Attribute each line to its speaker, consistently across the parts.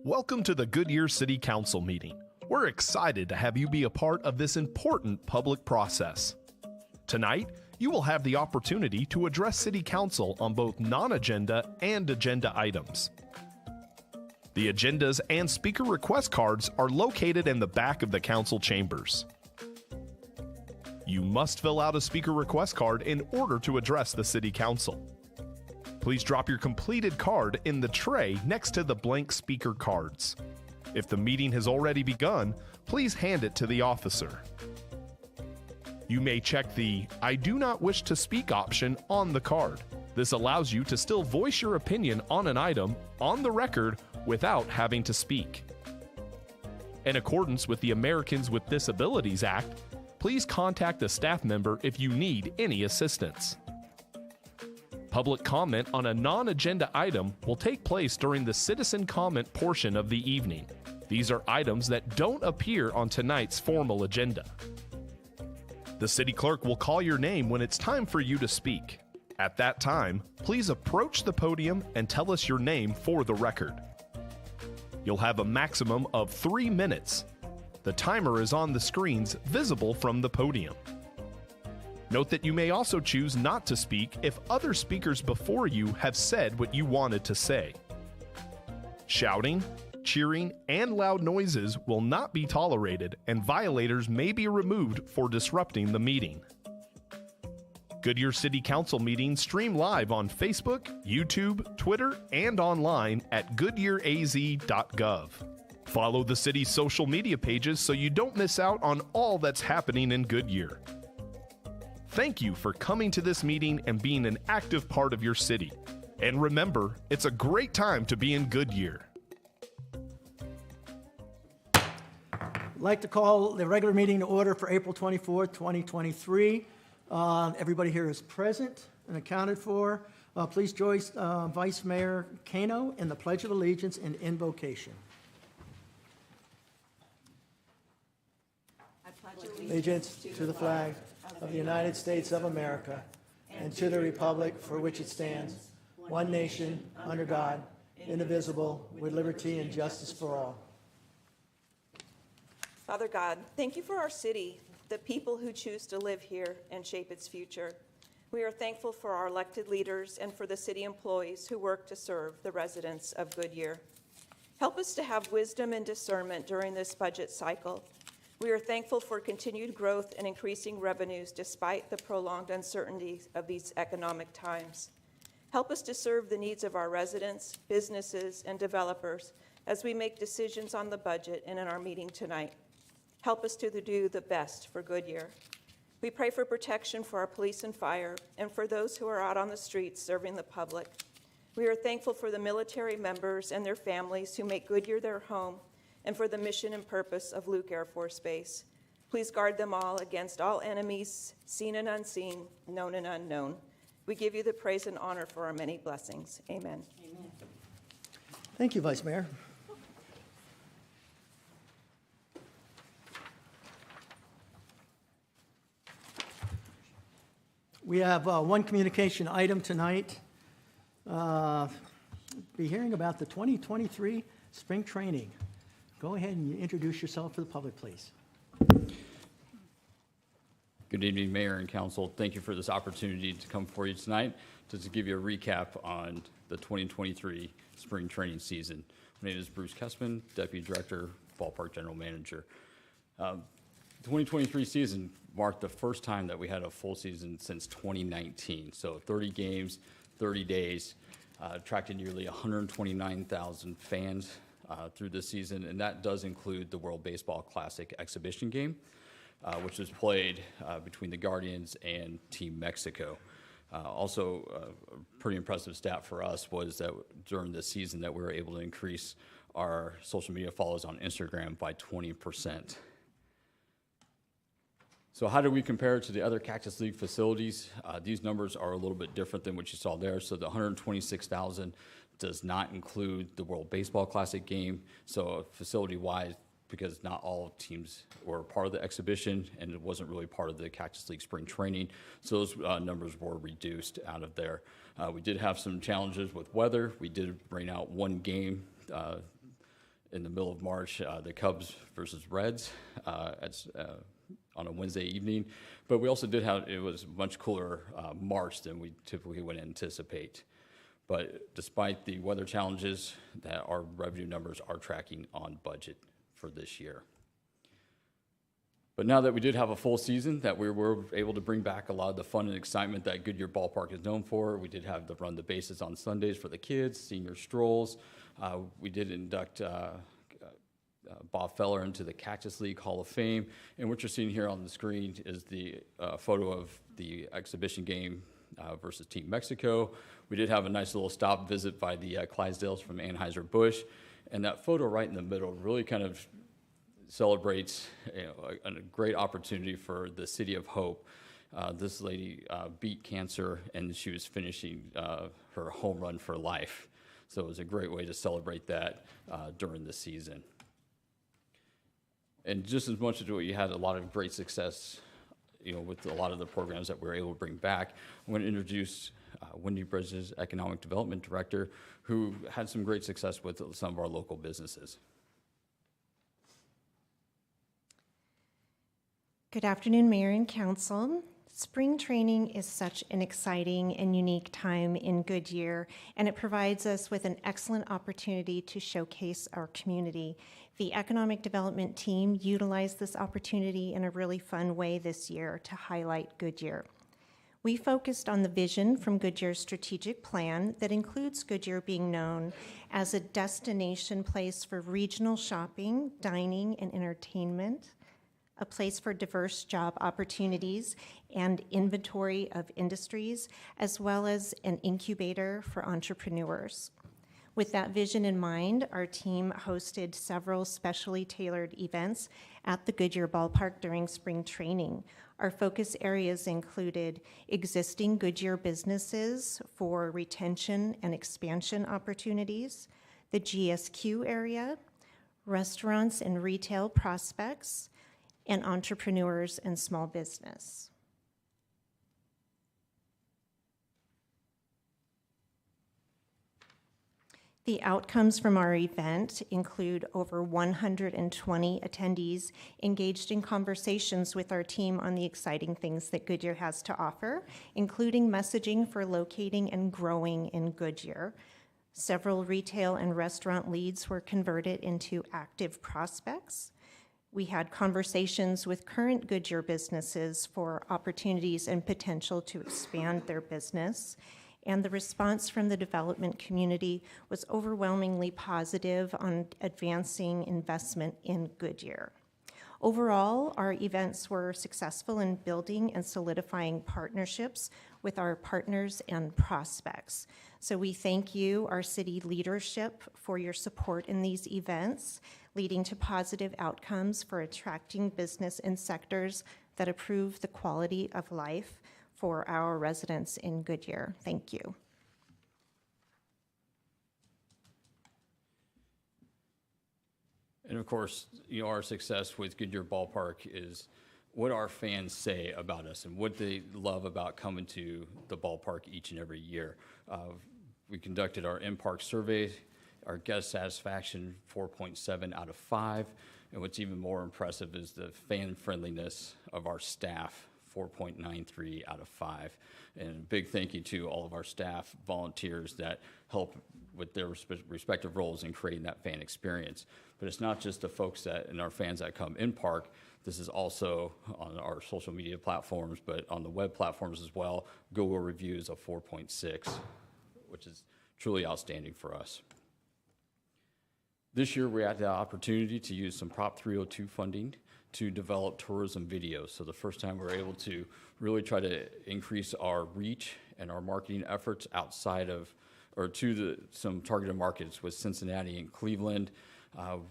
Speaker 1: Welcome to the Goodyear City Council meeting. We're excited to have you be a part of this important public process. Tonight, you will have the opportunity to address City Council on both non-agenda and agenda items. The agendas and speaker request cards are located in the back of the council chambers. You must fill out a speaker request card in order to address the City Council. Please drop your completed card in the tray next to the blank speaker cards. If the meeting has already begun, please hand it to the officer. You may check the "I do not wish to speak" option on the card. This allows you to still voice your opinion on an item on the record without having to speak. In accordance with the Americans with Disabilities Act, please contact a staff member if you need any assistance. Public comment on a non-agenda item will take place during the citizen comment portion of the evening. These are items that don't appear on tonight's formal agenda. The city clerk will call your name when it's time for you to speak. At that time, please approach the podium and tell us your name for the record. You'll have a maximum of 3 minutes. The timer is on the screens visible from the podium. Note that you may also choose not to speak if other speakers before you have said what you wanted to say. Shouting, cheering, and loud noises will not be tolerated, and violators may be removed for disrupting the meeting. Goodyear City Council meetings stream live on Facebook, YouTube, Twitter, and online at goodyearaz.gov. Follow the city's social media pages so you don't miss out on all that's happening in Goodyear. Thank you for coming to this meeting and being an active part of your city. And remember, it's a great time to be in Goodyear.
Speaker 2: I'd like to call the regular meeting to order for April 24th, 2023. Everybody here is present and accounted for. Please join Vice Mayor Cano in the Pledge of Allegiance and invocation. I pledge allegiance to the flag of the United States of America and to the republic for which it stands, one nation, under God, indivisible, with liberty and justice for all.
Speaker 3: Father God, thank you for our city, the people who choose to live here and shape its future. We are thankful for our elected leaders and for the city employees who work to serve the residents of Goodyear. Help us to have wisdom and discernment during this budget cycle. We are thankful for continued growth and increasing revenues despite the prolonged uncertainty of these economic times. Help us to serve the needs of our residents, businesses, and developers as we make decisions on the budget and in our meeting tonight. Help us to do the best for Goodyear. We pray for protection for our police and fire and for those who are out on the streets serving the public. We are thankful for the military members and their families who make Goodyear their home and for the mission and purpose of Luke Air Force Base. Please guard them all against all enemies, seen and unseen, known and unknown. We give you the praise and honor for our many blessings. Amen. Amen.
Speaker 2: Thank you, Vice Mayor. We have one communication item tonight. Be hearing about the 2023 spring training. Go ahead and introduce yourself to the public, please.
Speaker 4: Good evening, Mayor and Council. Thank you for this opportunity to come before you tonight to give you a recap on the 2023 spring training season. My name is Bruce Kessman, Deputy Director, Ballpark General Manager. The 2023 season marked the first time that we had a full season since 2019. So 30 games, 30 days, attracted nearly 129,000 fans through this season, and that does include the World Baseball Classic exhibition game, which was played between the Guardians and Team Mexico. Also, a pretty impressive stat for us was that during this season that we were able to increase our social media follows on Instagram by 20%. So how do we compare to the other Cactus League facilities? These numbers are a little bit different than what you saw there. So the 126,000 does not include the World Baseball Classic game. So facility-wise, because not all teams were part of the exhibition and it wasn't really part of the Cactus League spring training, so those numbers were reduced out of there. We did have some challenges with weather. We did rain out one game in the middle of March, the Cubs versus Reds on a Wednesday evening. But we also did have, it was a much cooler March than we typically would anticipate. But despite the weather challenges, that our revenue numbers are tracking on budget for this year. But now that we did have a full season, that we were able to bring back a lot of the fun and excitement that Goodyear Ballpark is known for. We did have the run the bases on Sundays for the kids, senior strolls. We did induct Bob Feller into the Cactus League Hall of Fame. And what you're seeing here on the screen is the photo of the exhibition game versus Team Mexico. We did have a nice little stop visit by the Clydesdales from Anheuser-Busch. And that photo right in the middle really kind of celebrates a great opportunity for the City of Hope. This lady beat cancer, and she was finishing her home run for life. So it was a great way to celebrate that during the season. And just as much as you had a lot of great success, with a lot of the programs that we were able to bring back, I'm going to introduce Wendy Bridges, Economic Development Director, who had some great success with some of our local businesses.
Speaker 5: Good afternoon, Mayor and Council. Spring training is such an exciting and unique time in Goodyear, and it provides us with an excellent opportunity to showcase our community. The Economic Development team utilized this opportunity in a really fun way this year to highlight Goodyear. We focused on the vision from Goodyear's strategic plan that includes Goodyear being known as a destination place for regional shopping, dining, and entertainment, a place for diverse job opportunities and inventory of industries, as well as an incubator for entrepreneurs. With that vision in mind, our team hosted several specially tailored events at the Goodyear Ballpark during spring training. Our focus areas included existing Goodyear businesses for retention and expansion opportunities, the GSQ area, restaurants and retail prospects, and entrepreneurs and small business. The outcomes from our event include over 120 attendees engaged in conversations with our team on the exciting things that Goodyear has to offer, including messaging for locating and growing in Goodyear. Several retail and restaurant leads were converted into active prospects. We had conversations with current Goodyear businesses for opportunities and potential to expand their business. And the response from the development community was overwhelmingly positive on advancing investment in Goodyear. Overall, our events were successful in building and solidifying partnerships with our partners and prospects. So we thank you, our city leadership, for your support in these events, leading to positive outcomes for attracting business in sectors that improve the quality of life for our residents in Goodyear. Thank you.
Speaker 4: And of course, our success with Goodyear Ballpark is what our fans say about us and what they love about coming to the ballpark each and every year. We conducted our in-park survey, our guest satisfaction 4.7 out of 5, and what's even more impressive is the fan friendliness of our staff, 4.93 out of 5. And a big thank you to all of our staff volunteers that help with their respective roles in creating that fan experience. But it's not just the folks and our fans that come in park. This is also on our social media platforms, but on the web platforms as well. Google reviews of 4.6, which is truly outstanding for us. This year, we had the opportunity to use some Prop 302 funding to develop tourism videos. So the first time we were able to really try to increase our reach and our marketing efforts outside of, or to some targeted markets with Cincinnati and Cleveland,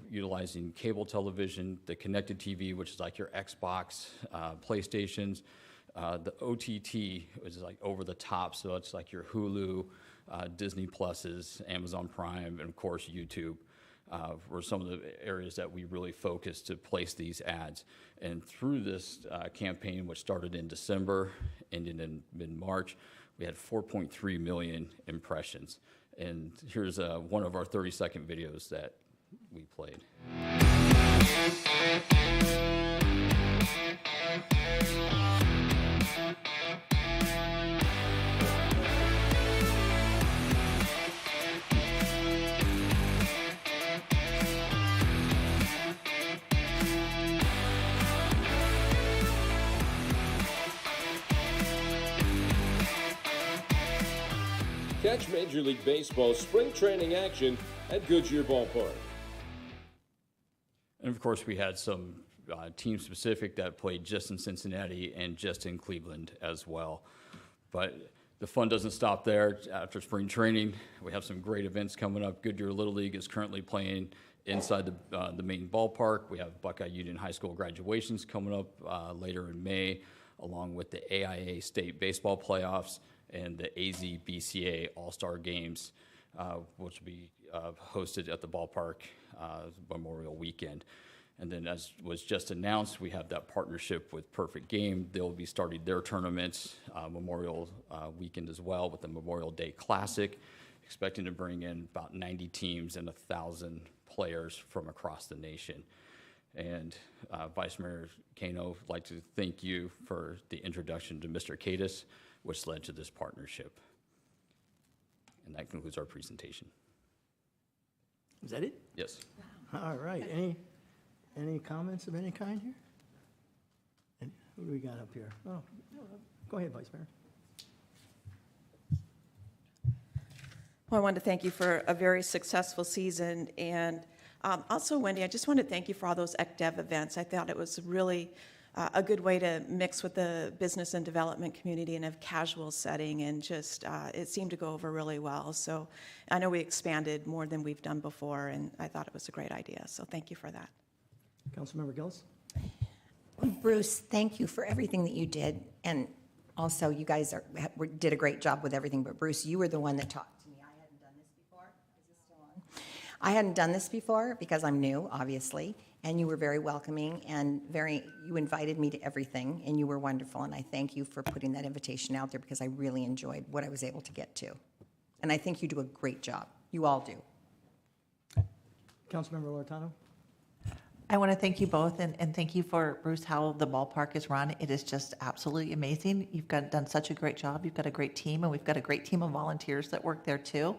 Speaker 4: utilizing cable television, the connected TV, which is like your Xbox, PlayStations, the OTT, which is like over the top, so it's like your Hulu, Disney Pluses, Amazon Prime, and of course YouTube. Were some of the areas that we really focused to place these ads. And through this campaign, which started in December, ended in mid-March, we had 4.3 million impressions. And here's one of our 30-second videos that we played.
Speaker 6: Catch Major League Baseball spring training action at Goodyear Ballpark.
Speaker 4: And of course, we had some team-specific that played just in Cincinnati and just in Cleveland as well. But the fun doesn't stop there. After spring training, we have some great events coming up. Goodyear Little League is currently playing inside the main ballpark. We have Buckeye Union High School graduations coming up later in May, along with the AIA State Baseball Playoffs and the AZ-BCA All-Star Games, which will be hosted at the ballpark Memorial Weekend. And then, as was just announced, we have that partnership with Perfect Game. They'll be starting their tournaments Memorial Weekend as well with the Memorial Day Classic, expecting to bring in about 90 teams and 1,000 players from across the nation. And Vice Mayor Kano, I'd like to thank you for the introduction to Mr. Cadis, which led to this partnership. And that concludes our presentation.
Speaker 2: Is that it?
Speaker 4: Yes.
Speaker 2: All right. Any comments of any kind here? And who do we got up here? Oh, go ahead, Vice Mayor.
Speaker 3: Well, I wanted to thank you for a very successful season. And also, Wendy, I just want to thank you for all those ECDev events. I thought it was really a good way to mix with the business and development community in a casual setting, and just it seemed to go over really well. So I know we expanded more than we've done before, and I thought it was a great idea. So thank you for that.
Speaker 2: Councilmember Gillis?
Speaker 7: Bruce, thank you for everything that you did. And also, you guys did a great job with everything. But Bruce, you were the one that talked to me. I hadn't done this before. Is this still on? I hadn't done this before because I'm new, obviously. And you were very welcoming and you invited me to everything, and you were wonderful. And I thank you for putting that invitation out there because I really enjoyed what I was able to get to. And I think you do a great job. You all do.
Speaker 2: Councilmember Lortano?
Speaker 8: I want to thank you both, and thank you for, Bruce, how the ballpark is run. It is just absolutely amazing. You've done such a great job. You've got a great team, and we've got a great team of volunteers that work there too.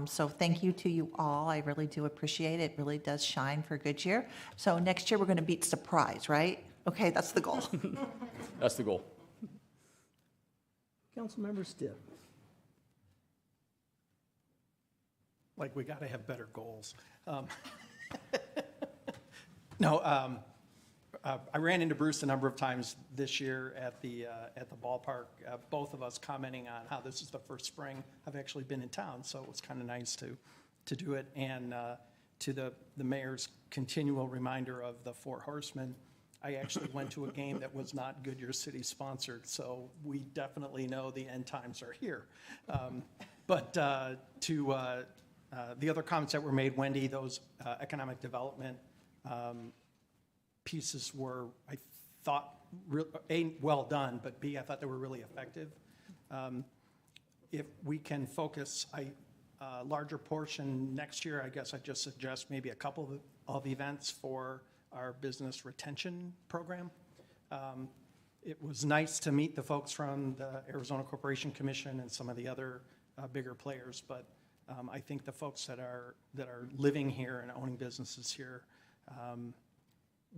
Speaker 8: So thank you to you all. I really do appreciate it. It really does shine for Goodyear. So next year we're going to beat Surprise, right? Okay, that's the goal.
Speaker 4: That's the goal.
Speaker 2: Councilmember Stipp?
Speaker 9: Like, we got to have better goals. No, I ran into Bruce a number of times this year at the ballpark, both of us commenting on how this is the first spring I've actually been in town, so it was kind of nice to do it. And to the mayor's continual reminder of the Four Horsemen, I actually went to a game that was not Goodyear City sponsored, so we definitely know the end times are here. But to the other comments that were made, Wendy, those economic development pieces were, I thought, A, well done, but B, I thought they were really effective. If we can focus a larger portion next year, I guess I'd just suggest maybe a couple of events for our business retention program. It was nice to meet the folks from the Arizona Corporation Commission and some of the other bigger players, but I think the folks that are living here and owning businesses here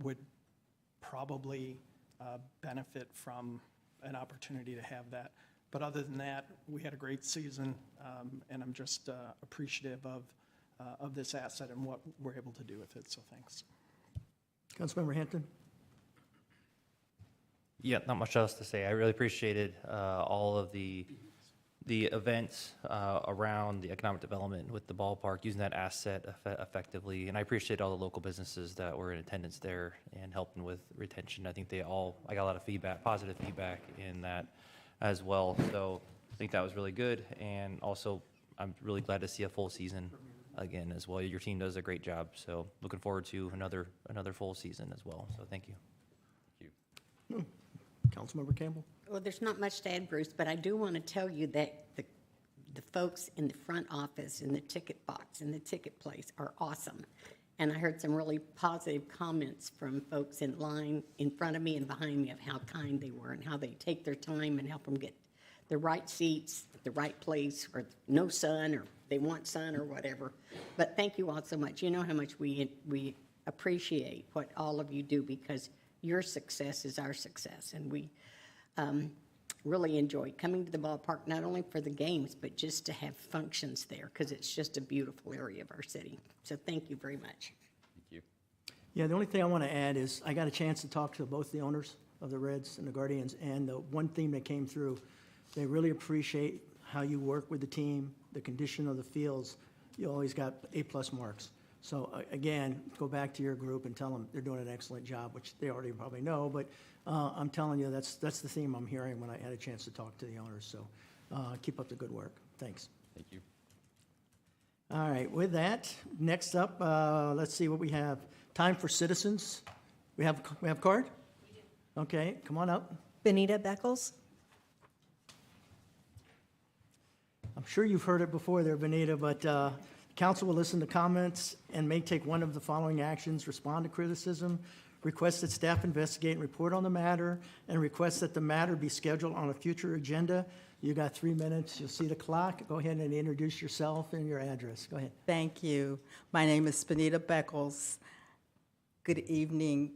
Speaker 9: would probably benefit from an opportunity to have that. But other than that, we had a great season, and I'm just appreciative of this asset and what we're able to do with it, so thanks.
Speaker 2: Councilmember Hampton?
Speaker 10: Yeah, not much else to say. I really appreciated all of the events around the economic development with the ballpark, using that asset effectively. And I appreciate all the local businesses that were in attendance there and helping with retention. I think I got a lot of feedback, positive feedback in that as well. So I think that was really good. And also, I'm really glad to see a full season again as well. Your team does a great job. So looking forward to another full season as well. So thank you.
Speaker 4: Thank you.
Speaker 2: Councilmember Campbell?
Speaker 11: Well, there's not much to add, Bruce, but I do want to tell you that the folks in the front office, in the ticket box, in the ticket place are awesome. And I heard some really positive comments from folks in line in front of me and behind me of how kind they were and how they take their time and help them get the right seats, the right place, or no sun, or they want sun or whatever. But thank you all so much. You know how much we appreciate what all of you do, because your success is our success. And we really enjoy coming to the ballpark, not only for the games, but just to have functions there, because it's just a beautiful area of our city. So thank you very much.
Speaker 4: Thank you.
Speaker 2: Yeah, the only thing I want to add is I got a chance to talk to both the owners of the Reds and the Guardians, and the one theme that came through, they really appreciate how you work with the team, the condition of the fields. You always got A+ marks. So again, go back to your group and tell them they're doing an excellent job, which they already probably know, but I'm telling you, that's the theme I'm hearing when I had a chance to talk to the owners. So keep up the good work. Thanks.
Speaker 4: Thank you.
Speaker 2: All right, with that, next up, let's see what we have. Time for citizens. We have card? Okay, come on up.
Speaker 12: Benita Beckles.
Speaker 2: I'm sure you've heard it before there, Benita, but council will listen to comments and may take one of the following actions: respond to criticism, request that staff investigate and report on the matter, and request that the matter be scheduled on a future agenda. You got 3 minutes. You'll see the clock. Go ahead and introduce yourself and your address. Go ahead.
Speaker 12: Thank you. My name is Benita Beckles. Good evening,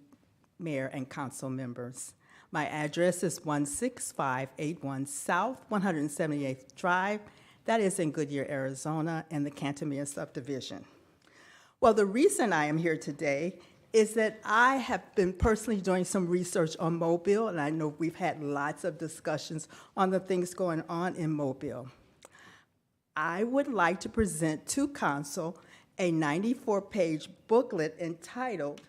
Speaker 12: Mayor and council members. My address is 16581 South 178th Drive. That is in Goodyear, Arizona, in the Cantomir subdivision. Well, the reason I am here today is that I have been personally doing some research on Mobile, and I know we've had lots of discussions on the things going on in Mobile. I would like to present to council a 94-page booklet entitled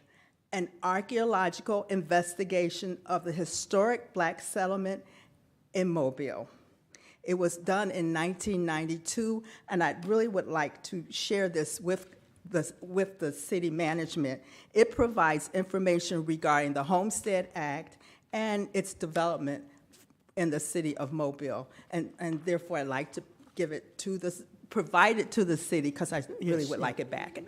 Speaker 12: An Archaeological Investigation of the Historic Black Settlement in Mobile. It was done in 1992, and I really would like to share this with the city management. It provides information regarding the Homestead Act and its development in the city of Mobile. And therefore, I'd like to provide it to the city, because I really would like it back.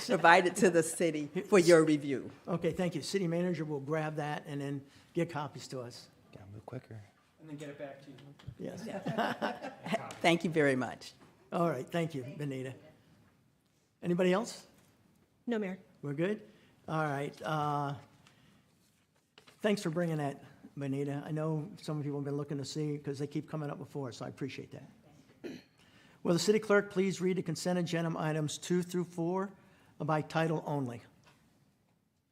Speaker 12: Provide it to the city for your review.
Speaker 2: Okay, thank you. City manager will grab that and then get copies to us.
Speaker 10: Gotta move quicker.
Speaker 9: And then get it back to you.
Speaker 2: Yes.
Speaker 12: Thank you very much.
Speaker 2: All right, thank you, Benita. Anybody else?
Speaker 12: No, Mayor.
Speaker 2: We're good? All right. Thanks for bringing that, Benita. I know some people have been looking to see, because they keep coming up before, so I appreciate that. Will the city clerk please read the consent agenda items 2 through 4 by title only?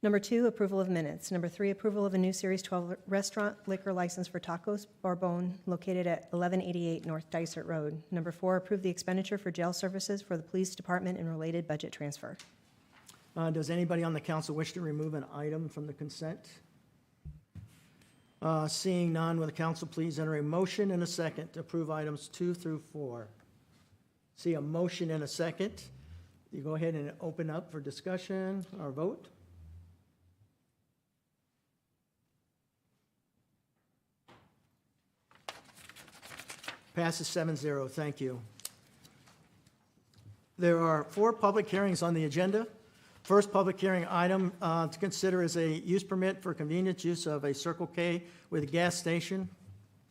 Speaker 13: Number 2, approval of minutes. Number 3, approval of a new Series 12 restaurant liquor license for Tacos Barbone located at 1188 North Dysart Road. Number 4, approve the expenditure for jail services for the police department and related budget transfer.
Speaker 2: Does anybody on the council wish to remove an item from the consent? Seeing none, will the council please enter a motion and a second to approve items 2 through 4? See a motion and a second. You go ahead and open up for discussion or vote. Passes 7-0. Thank you. There are 4 public hearings on the agenda. First public hearing item to consider is a use permit for convenience use of a Circle K with a gas station.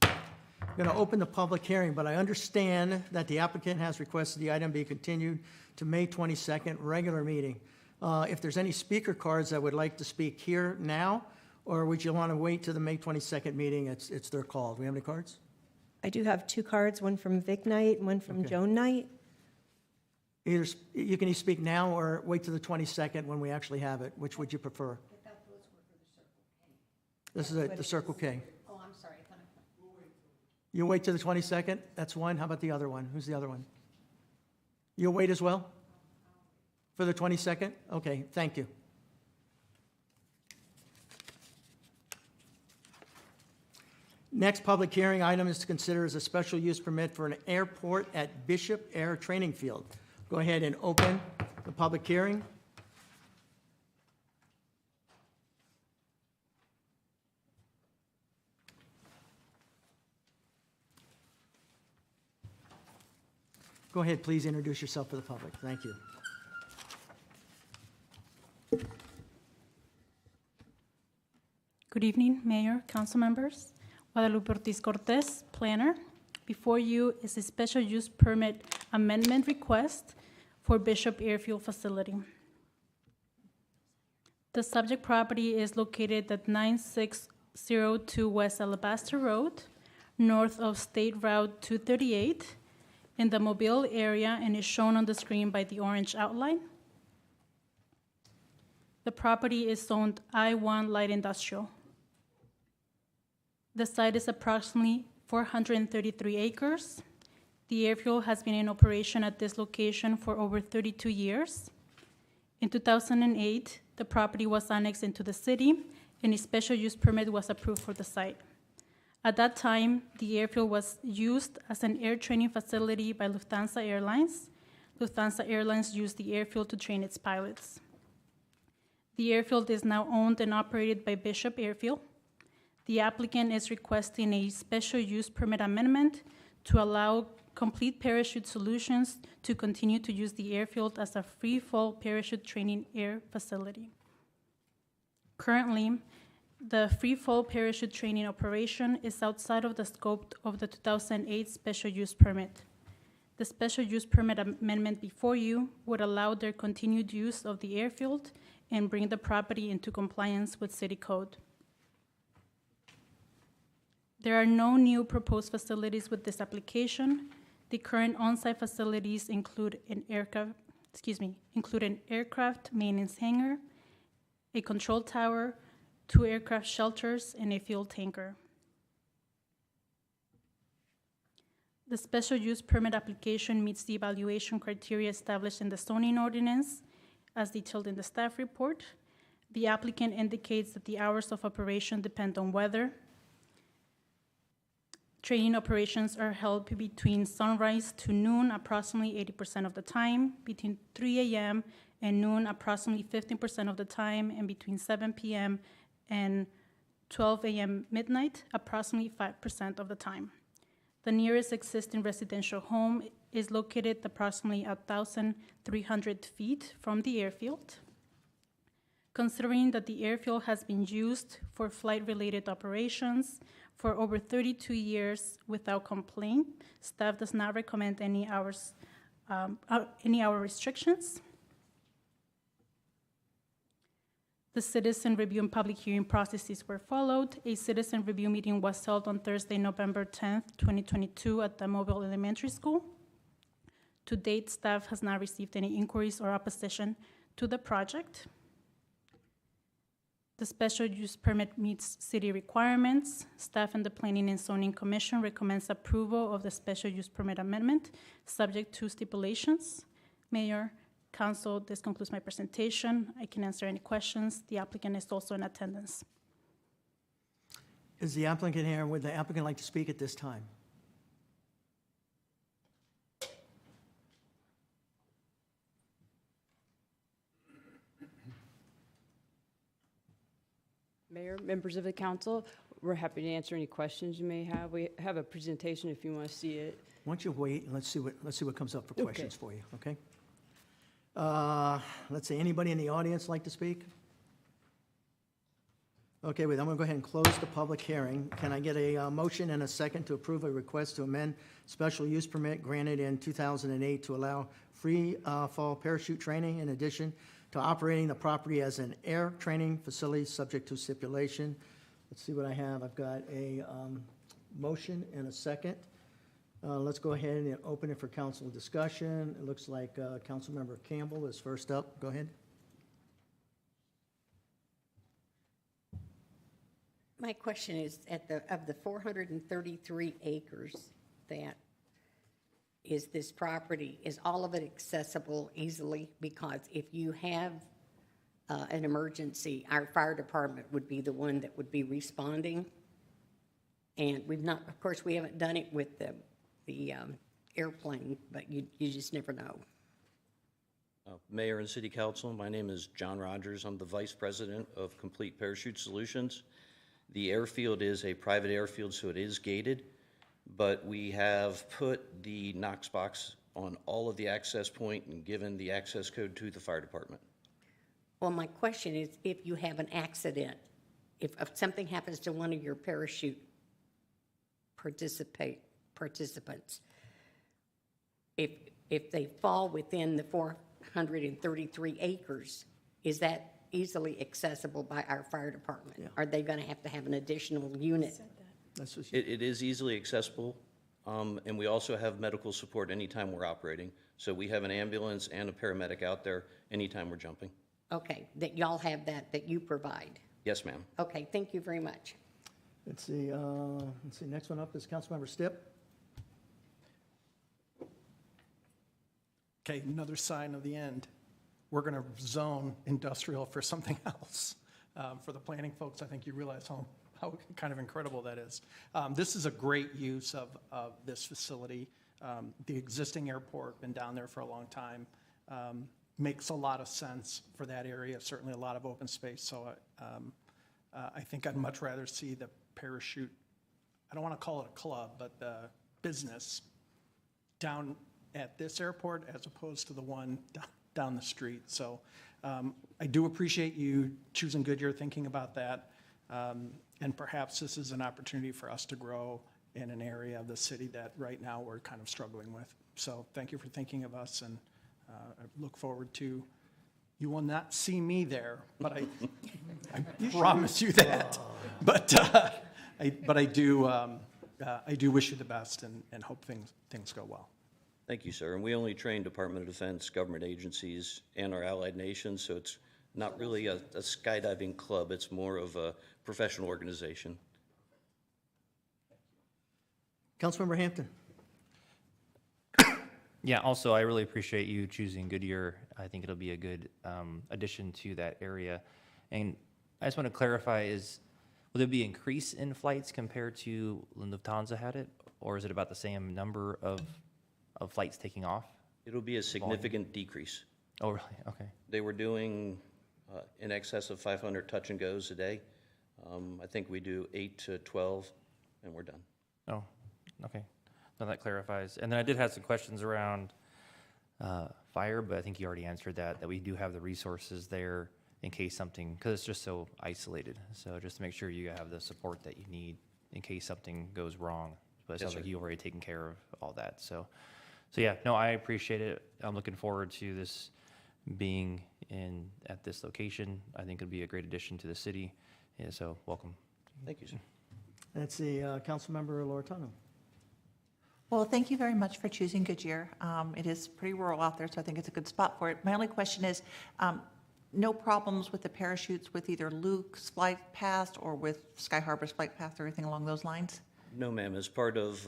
Speaker 2: I'm going to open the public hearing, but I understand that the applicant has requested the item be continued to May 22nd, regular meeting. If there's any speaker cards that would like to speak here now, or would you want to wait to the May 22nd meeting? It's their call. Do we have any cards?
Speaker 13: I do have 2 cards, one from Vic Knight and one from Joan Knight.
Speaker 2: Either you can either speak now or wait to the 22nd when we actually have it. Which would you prefer? This is the Circle K.
Speaker 11: Oh, I'm sorry.
Speaker 2: You'll wait to the 22nd? That's one. How about the other one? Who's the other one? You'll wait as well? For the 22nd? Okay, thank you. Next public hearing item is to consider as a special use permit for an airport at Bishop Air Training Field. Go ahead and open the public hearing. Go ahead, please introduce yourself for the public. Thank you.
Speaker 14: Good evening, Mayor, council members. Guadalupe Ortiz Cortez, planner. Before you is a special use permit amendment request for Bishop Airfield Facility. The subject property is located at 9602 West Alabaster Road, north of State Route 238, in the Mobile area, and is shown on the screen by the orange outline. The property is zoned I-1 Light Industrial. The site is approximately 433 acres. The airfield has been in operation at this location for over 32 years. In 2008, the property was annexed into the city, and a special use permit was approved for the site. At that time, the airfield was used as an air training facility by Lufthansa Airlines. Lufthansa Airlines used the airfield to train its pilots. The airfield is now owned and operated by Bishop Airfield. The applicant is requesting a special use permit amendment to allow Complete Parachute Solutions to continue to use the airfield as a free fall parachute training air facility. Currently, the free fall parachute training operation is outside of the scope of the 2008 special use permit. The special use permit amendment before you would allow their continued use of the airfield and bring the property into compliance with city code. There are no new proposed facilities with this application. The current on-site facilities include an aircraft maintenance hangar, a control tower, 2 aircraft shelters, and a fuel tanker. The special use permit application meets the evaluation criteria established in the zoning ordinance as detailed in the staff report. The applicant indicates that the hours of operation depend on weather. Training operations are held between sunrise to noon, approximately 80% of the time, between 3 a.m. and noon, approximately 15% of the time, and between 7 p.m. and 12 a.m. midnight, approximately 5% of the time. The nearest existing residential home is located approximately 1,300 feet from the airfield. Considering that the airfield has been used for flight-related operations for over 32 years without complaint, staff does not recommend any hour restrictions. The citizen review and public hearing processes were followed. A citizen review meeting was held on Thursday, November 10th, 2022 at the Mobile Elementary School. To date, staff has not received any inquiries or opposition to the project. The special use permit meets city requirements. Staff and the Planning and Zoning Commission recommends approval of the special use permit amendment, subject to stipulations. Mayor, council, this concludes my presentation. I can answer any questions. The applicant is also in attendance.
Speaker 2: Is the applicant here? Would the applicant like to speak at this time?
Speaker 15: Mayor, members of the council, we're happy to answer any questions you may have. We have a presentation if you want to see it.
Speaker 2: Why don't you wait and let's see what comes up for questions for you, okay? Let's see, anybody in the audience like to speak? Okay, wait, I'm going to go ahead and close the public hearing. Can I get a motion and a second to approve a request to amend special use permit granted in 2008 to allow free fall parachute training in addition to operating the property as an air training facility subject to stipulation? Let's see what I have. I've got a motion and a second. Let's go ahead and open it for council discussion. It looks like Councilmember Campbell is first up. Go ahead.
Speaker 11: My question is, of the 433 acres that is this property, is all of it accessible easily? Because if you have an emergency, our fire department would be the one that would be responding. And we've not, of course, we haven't done it with the airplane, but you just never know.
Speaker 16: Mayor and City Council, my name is John Rogers. I'm the Vice President of Complete Parachute Solutions. The airfield is a private airfield, so it is gated, but we have put the Knox box on all of the access point and given the access code to the fire department.
Speaker 11: Well, my question is, if you have an accident, if something happens to one of your parachute participants, if they fall within the 433 acres, is that easily accessible by our fire department?
Speaker 2: Yeah.
Speaker 11: Are they going to have an additional unit?
Speaker 2: That's what
Speaker 16: It is easily accessible, and we also have medical support anytime we're operating. So we have an ambulance and a paramedic out there anytime we're jumping.
Speaker 11: Okay, that y'all have that you provide.
Speaker 16: Yes, ma'am.
Speaker 11: Okay, thank you very much.
Speaker 2: Let's see, next one up is Councilmember Stipp.
Speaker 9: Okay, another sign of the end. We're going to zone industrial for something else. For the planning folks, I think you realize how kind of incredible that is. This is a great use of this facility. The existing airport, been down there for a long time, makes a lot of sense for that area, certainly a lot of open space. So I think I'd much rather see the parachute, I don't want to call it a club, but the business down at this airport as opposed to the one down the street. So I do appreciate you choosing Goodyear, thinking about that. And perhaps this is an opportunity for us to grow in an area of the city that right now we're kind of struggling with. So thank you for thinking of us, and I look forward to, you will not see me there, but I promise you that. But I do wish you the best and hope things go well.
Speaker 16: Thank you, sir. And we only train Department of Defense, government agencies, and our allied nations, so it's not really a skydiving club. It's more of a professional organization.
Speaker 2: Councilmember Hampton.
Speaker 10: Yeah, also, I really appreciate you choosing Goodyear. I think it'll be a good addition to that area. And I just want to clarify, will there be increase in flights compared to when Lufthansa had it? Or is it about the same number of flights taking off?
Speaker 16: It'll be a significant decrease.
Speaker 10: Oh, really? Okay.
Speaker 16: They were doing in excess of 500 touch and goes a day. I think we do 8 to 12, and we're done.
Speaker 10: Oh, okay. No, that clarifies. And then I did have some questions around fire, but I think you already answered that we do have the resources there in case something, because it's just so isolated. So just to make sure you have the support that you need in case something goes wrong. But it
Speaker 16: Yes,
Speaker 10: sounds
Speaker 16: sir.
Speaker 10: like you've already taken care of all that. So yeah, no, I appreciate it. I'm looking forward to this being at this location. I think it'd be a great addition to the city. Yeah, so welcome.
Speaker 16: Thank you, sir.
Speaker 2: That's the Councilmember Loretano.
Speaker 8: Well, thank you very much for choosing Goodyear. It is pretty rural out there, so I think it's a good spot for it. My only question is, no problems with the parachutes with either Luke's flight path or with Sky Harbor's flight path or anything along those lines?
Speaker 16: No, ma'am. As part of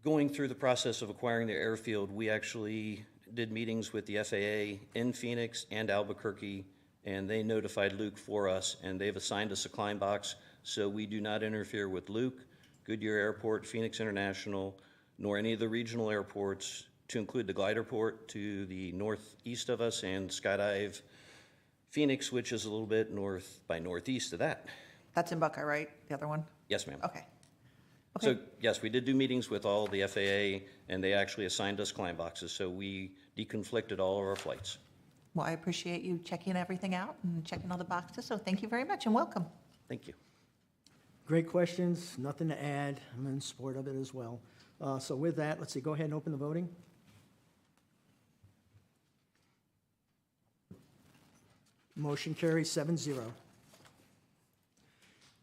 Speaker 16: going through the process of acquiring the airfield, we actually did meetings with the FAA in Phoenix and Albuquerque, and they notified Luke for us, and they've assigned us a climb box, so we do not interfere with Luke, Goodyear Airport, Phoenix International, nor any of the regional airports, to include the glider port to the northeast of us, and Skydive Phoenix, which is a little bit north by northeast of that.
Speaker 8: That's in Buckeye, right? The other one?
Speaker 16: Yes, ma'am.
Speaker 8: Okay.
Speaker 16: So, yes, we did do meetings with all the FAA, and they actually assigned us climb boxes, so we deconflicted all of our flights.
Speaker 8: Well, I appreciate you checking everything out and checking all the boxes, so thank you very much and welcome.
Speaker 16: Thank you.
Speaker 2: Great questions, nothing to add. I'm in support of it as well. So with that, let's see, go ahead and open the voting. Motion carries 7-0.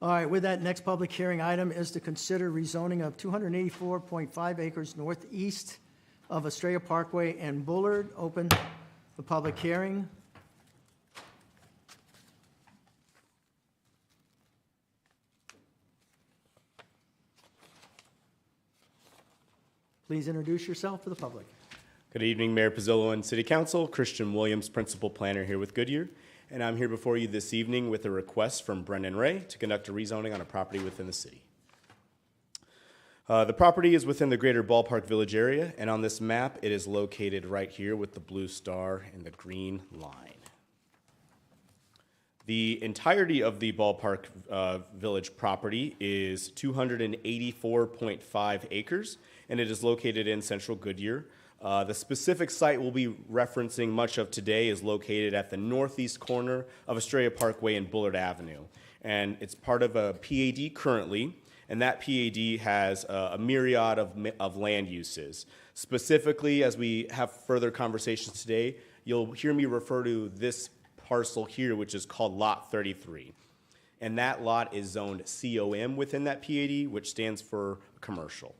Speaker 2: All right, with that, next public hearing item is to consider rezoning of 284.5 acres northeast of Estrella Parkway and Bullard. Open the public hearing. Please introduce yourself to the public.
Speaker 17: Good evening, Mayor Pizzolo and City Council. Christian Williams, Principal Planner here with Goodyear. And I'm here before you this evening with a request from Brendan Ray to conduct a rezoning on a property within the city. The property is within the greater Ballpark Village area, and on this map, it is located right here with the blue star and the green line. The entirety of the Ballpark Village property is 284.5 acres, and it is located in central Goodyear, The specific site we'll be referencing much of today is located at the northeast corner of Estrella Parkway and Bullard Avenue. And it's part of a PAD currently, and that PAD has a myriad of land uses. Specifically, as we have further conversations today, you'll hear me refer to this parcel here, which is called Lot 33. And that lot is zoned COM within that PAD, which stands for commercial.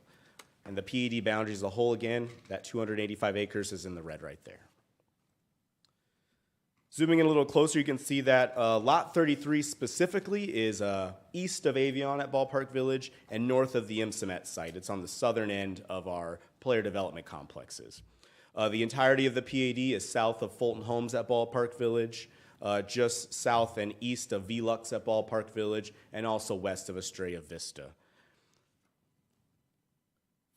Speaker 17: And the PAD boundaries as a whole, again, that 285 acres is in the red right there. Zooming in a little closer, you can see that Lot 33 specifically is east of Avion at Ballpark Village and north of the IMCIMET site. It's on the southern end of our player development complexes. The entirety of the PAD is south of Fulton Homes at Ballpark Village, just south and east of Velux at Ballpark Village, and also west of Estrella Vista.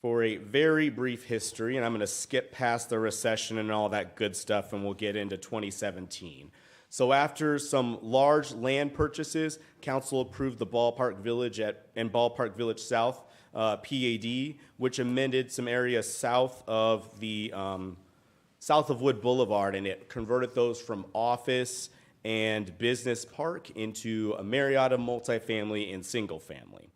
Speaker 17: For a very brief history, and I'm going to skip past the recession and all that good stuff, and we'll get into 2017. So after some large land purchases, council approved the Ballpark Village and Ballpark Village South PAD, which amended some areas south of Wood Boulevard, and it converted those from office and business park into a myriad of multifamily and single family.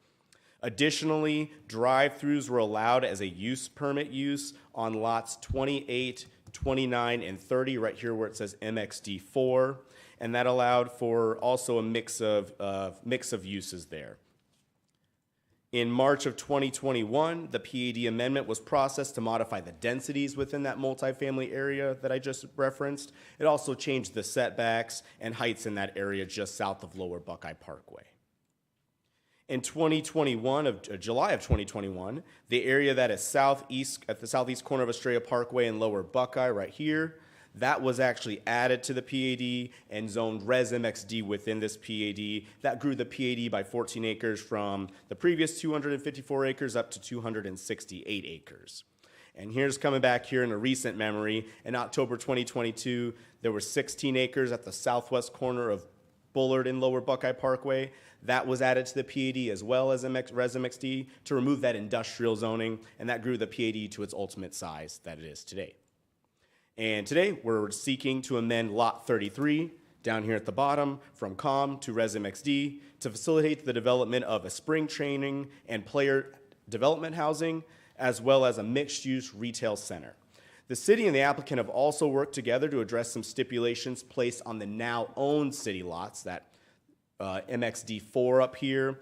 Speaker 17: Additionally, drive-throughs were allowed as a use permit use on lots 28, 29, and 30, right here where it says MXD4, and that allowed for also a mix of uses there. In March of 2021, the PAD amendment was processed to modify the densities within that multifamily area that I just referenced. It also changed the setbacks and heights in that area just south of Lower Buckeye Parkway. In July of 2021, the area that is southeast, at the southeast corner of Estrella Parkway and Lower Buckeye right here, that was actually added to the PAD and zoned Res MXD within this PAD. That grew the PAD by 14 acres from the previous 254 acres up to 268 acres. And here's coming back here in a recent memory. In October 2022, there were 16 acres at the southwest corner of Bullard and Lower Buckeye Parkway. That was added to the PAD as well as Res MXD to remove that industrial zoning, and that grew the PAD to its ultimate size that it is today. And today, we're seeking to amend Lot 33, down here at the bottom, from COM to Res MXD, to facilitate the development of a spring training and player development housing, as well as a mixed-use retail center. The city and the applicant have also worked together to address some stipulations placed on the now owned city lots, that MXD4 up here,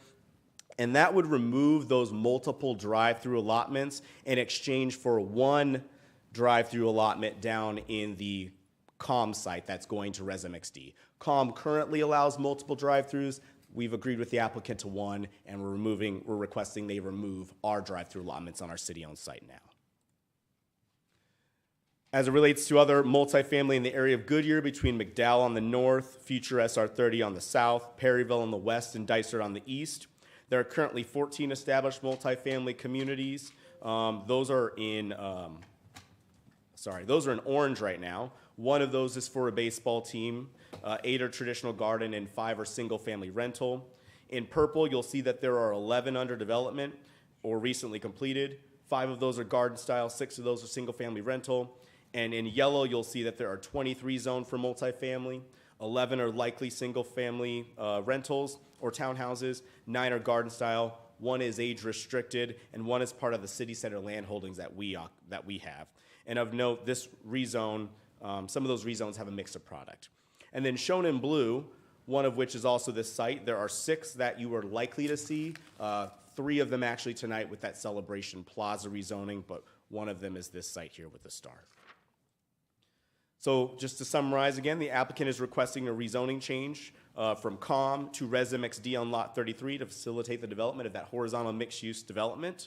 Speaker 17: and that would remove those multiple drive-through allotments in exchange for one drive-through allotment down in the COM site that's going to Res MXD. COM currently allows multiple drive-throughs. We've agreed with the applicant to one, and we're requesting they remove our drive-through allotments on our city-owned site now. As it relates to other multifamily in the area of Goodyear, between McDowell on the north, Future SR30 on the south, Perryville on the west, and Dysart on the east, there are currently 14 established multifamily communities. Those are in orange right now. One of those is for a baseball team, 8 are traditional garden, and 5 are single-family rental. In purple, you'll see that there are 11 under development or recently completed. 5 of those are garden style, 6 of those are single-family rental. And in yellow, you'll see that there are 23 zoned for multifamily, 11 are likely single-family rentals or townhouses, 9 are garden style, 1 is age restricted, and 1 is part of the city center land holdings that we have. And of note, this rezone, some of those rezones have a mix of product. And then shown in blue, one of which is also this site, there are 6 that you are likely to see, 3 of them actually tonight with that Celebration Plaza rezoning, but one of them is this site here with the star. So just to summarize again, the applicant is requesting a rezoning change from COM to Res MXD on Lot 33 to facilitate the development of that horizontal mixed-use development.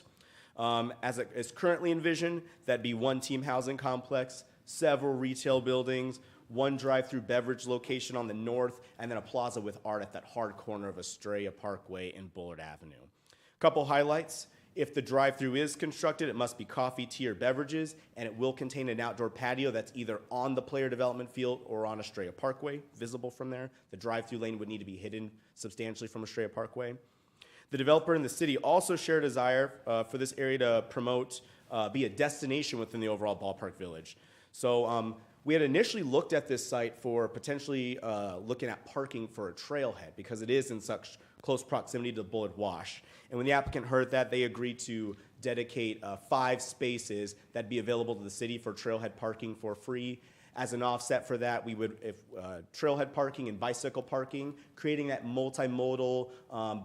Speaker 17: As it is currently envisioned, that'd be 1 team housing complex, several retail buildings, 1 drive-through beverage location on the north, and then a plaza with art at that hard corner of Estrella Parkway and Bullard Avenue. Couple highlights. If the drive-through is constructed, it must be coffee, tea, or beverages, and it will contain an outdoor patio that's either on the player development field or on Estrella Parkway, visible from there. The drive-through lane would need to be hidden substantially from Estrella Parkway. The developer and the city also share a desire for this area to promote be a destination within the overall ballpark village. So we had initially looked at this site for potentially looking at parking for a trailhead because it is in such close proximity to the Bullard Wash. And when the applicant heard that, they agreed to dedicate 5 spaces that'd be available to the city for trailhead parking for free. As an offset for that, we would, if trailhead parking and bicycle parking, creating that multimodal,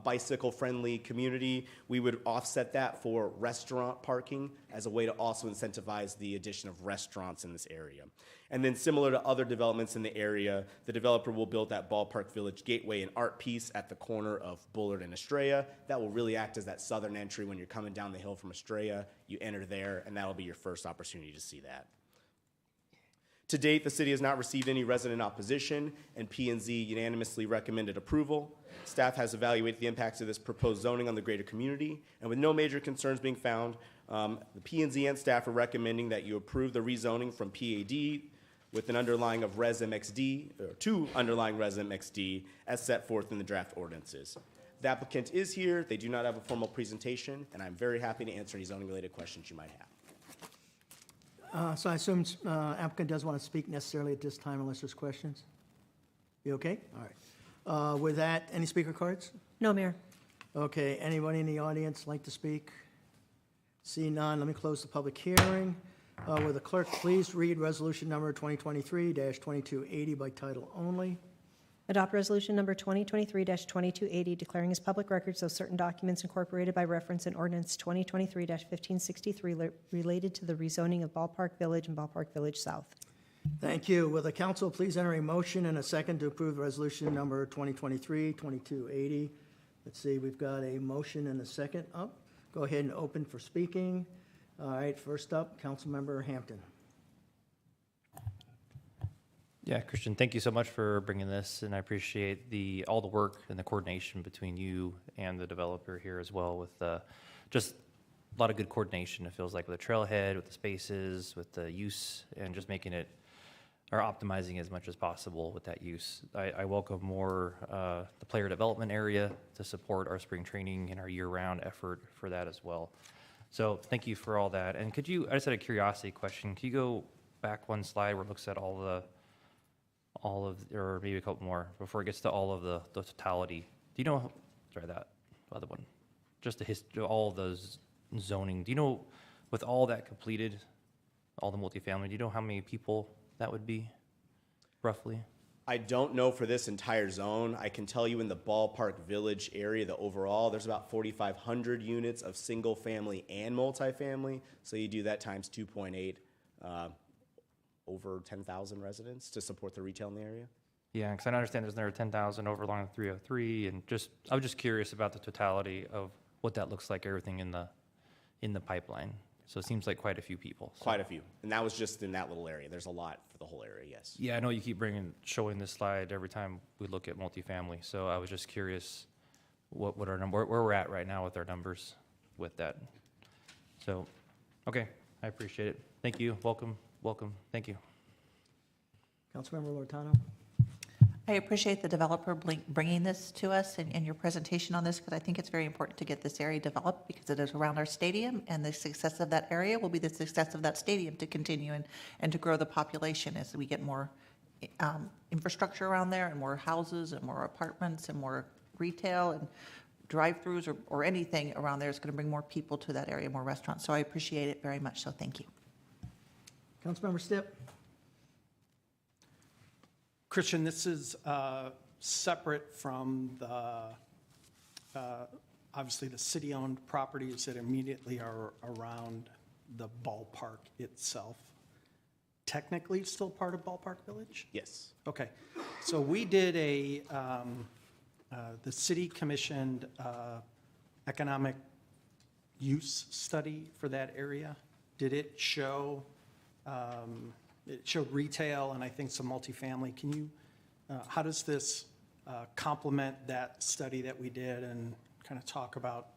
Speaker 17: bicycle-friendly community, we would offset that for restaurant parking as a way to also incentivize the addition of restaurants in this area. And then similar to other developments in the area, the developer will build that Ballpark Village Gateway and art piece at the corner of Bullard and Estrella. That will really act as that southern entry when you're coming down the hill from Estrella. You enter there, and that'll be your first opportunity to see that. To date, the city has not received any resident opposition, and P&Z unanimously recommended approval. Staff has evaluated the impacts of this proposed zoning on the greater community, and with no major concerns being found, the P&Z and staff are recommending that you approve the rezoning from PAD with an underlying of Res MXD, or 2 underlying Res MXD, as set forth in the draft ordinances. The applicant is here. They do not have a formal presentation, and I'm very happy to answer any zoning-related questions you might have.
Speaker 2: So I assume applicant doesn't want to speak necessarily at this time unless there's questions? You okay? All right. With that, any speaker cards?
Speaker 13: No, Mayor.
Speaker 2: Okay, anybody in the audience like to speak? See none, let me close the public hearing. Will the clerk please read resolution number 2023-2280 by title only?
Speaker 13: Adopt resolution number 2023-2280, declaring as public records those certain documents incorporated by reference in ordinance 2023-1563 related to the rezoning of Ballpark Village and Ballpark Village South.
Speaker 2: Thank you. Will the council please enter a motion and a second to approve resolution number 2023-2280? Let's see, we've got a motion and a second up. Go ahead and open for speaking. All right, first up, Councilmember Hampton.
Speaker 10: Yeah, Christian, thank you so much for bringing this, and I appreciate all the work and the coordination between you and the developer here as well with just a lot of good coordination, it feels like, with the trailhead, with the spaces, with the use, and just making it, or optimizing as much as possible with that use. I welcome more the player development area to support our spring training and our year-round effort for that as well. So thank you for all that. And could you, I just had a curiosity question, could you go back one slide where it looks at all of, or maybe a couple more, before it gets to all of the totality. Do you know, sorry, that other one, just the history, all of those zoning. Do you know, with all that completed, all the multifamily, do you know how many people that would be, roughly?
Speaker 17: I don't know for this entire zone. I can tell you in the Ballpark Village area, the overall, there's about 4,500 units of single family and multifamily. So you do that times 2.8, over 10,000 residents to support the retail in the area.
Speaker 10: Yeah, because I understand there's another 10,000 over along 303, and I was just curious about the totality of what that looks like, everything in the pipeline. So it seems like quite a few people. So.
Speaker 17: Quite a few, and that was just in that little area. There's a lot for the whole area, yes.
Speaker 10: Yeah, I know you keep showing this slide every time we look at multifamily, so I was just curious what our number, where we're at right now with our numbers with that. So, okay, I appreciate it. Thank you, welcome, thank you.
Speaker 2: Councilmember Lortano.
Speaker 8: I appreciate the developer bringing this to us and your presentation on this, because I think it's very important to get this area developed because it is around our stadium, and the success of that area will be the success of that stadium to continue and to grow the population as we get more infrastructure around there, and more houses and more apartments and more retail and drive-throughs or anything around there is going to bring more people to that area, more restaurants. So I appreciate it very much, so thank you.
Speaker 2: Councilmember Stipp.
Speaker 9: Christian, this is separate from obviously the city-owned properties that immediately are around the ballpark itself. Technically still part of Ballpark Village?
Speaker 17: Yes.
Speaker 9: Okay. So we did the city commissioned economic use study for that area. Did it show it showed retail and I think some multifamily. Can you, how does this complement that study that we did and kind of talk about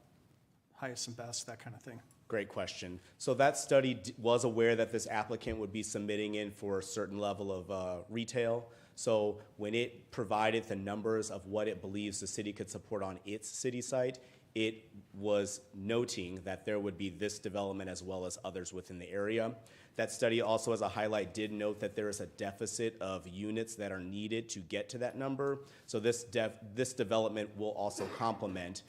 Speaker 9: highest and best, that kind of thing?
Speaker 17: Great question. So that study was aware that this applicant would be submitting in for a certain level of retail. So when it provided the numbers of what it believes the city could support on its city site, it was noting that there would be this development as well as others within the area. That study also, as a highlight, did note that there is a deficit of units that are needed to get to that number. So this development will also complement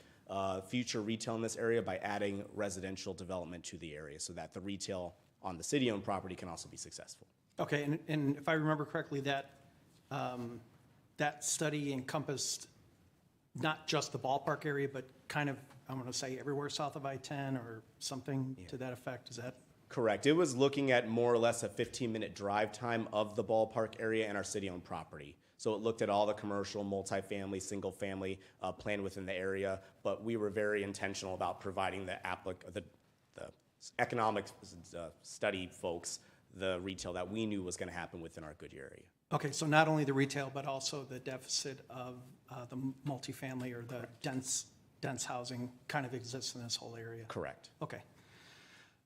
Speaker 17: future retail in this area by adding residential development to the area so that the retail on the city-owned property can also be successful.
Speaker 9: Okay, and if I remember correctly, that study encompassed not just the ballpark area, but kind of, I'm going to say, everywhere south of I-10 or something to that effect. Is that?
Speaker 17: Correct. It was looking at more or less a 15-minute drive time of the ballpark area and our city-owned property. So it looked at all the commercial, multifamily, single-family planned within the area, but we were very intentional about providing the economic study folks the retail that we knew was going to happen within our Goodyear area.
Speaker 9: Okay, so not only the retail, but also the deficit of the multifamily or the dense housing kind of exists in this whole area?
Speaker 17: Correct.
Speaker 9: Okay.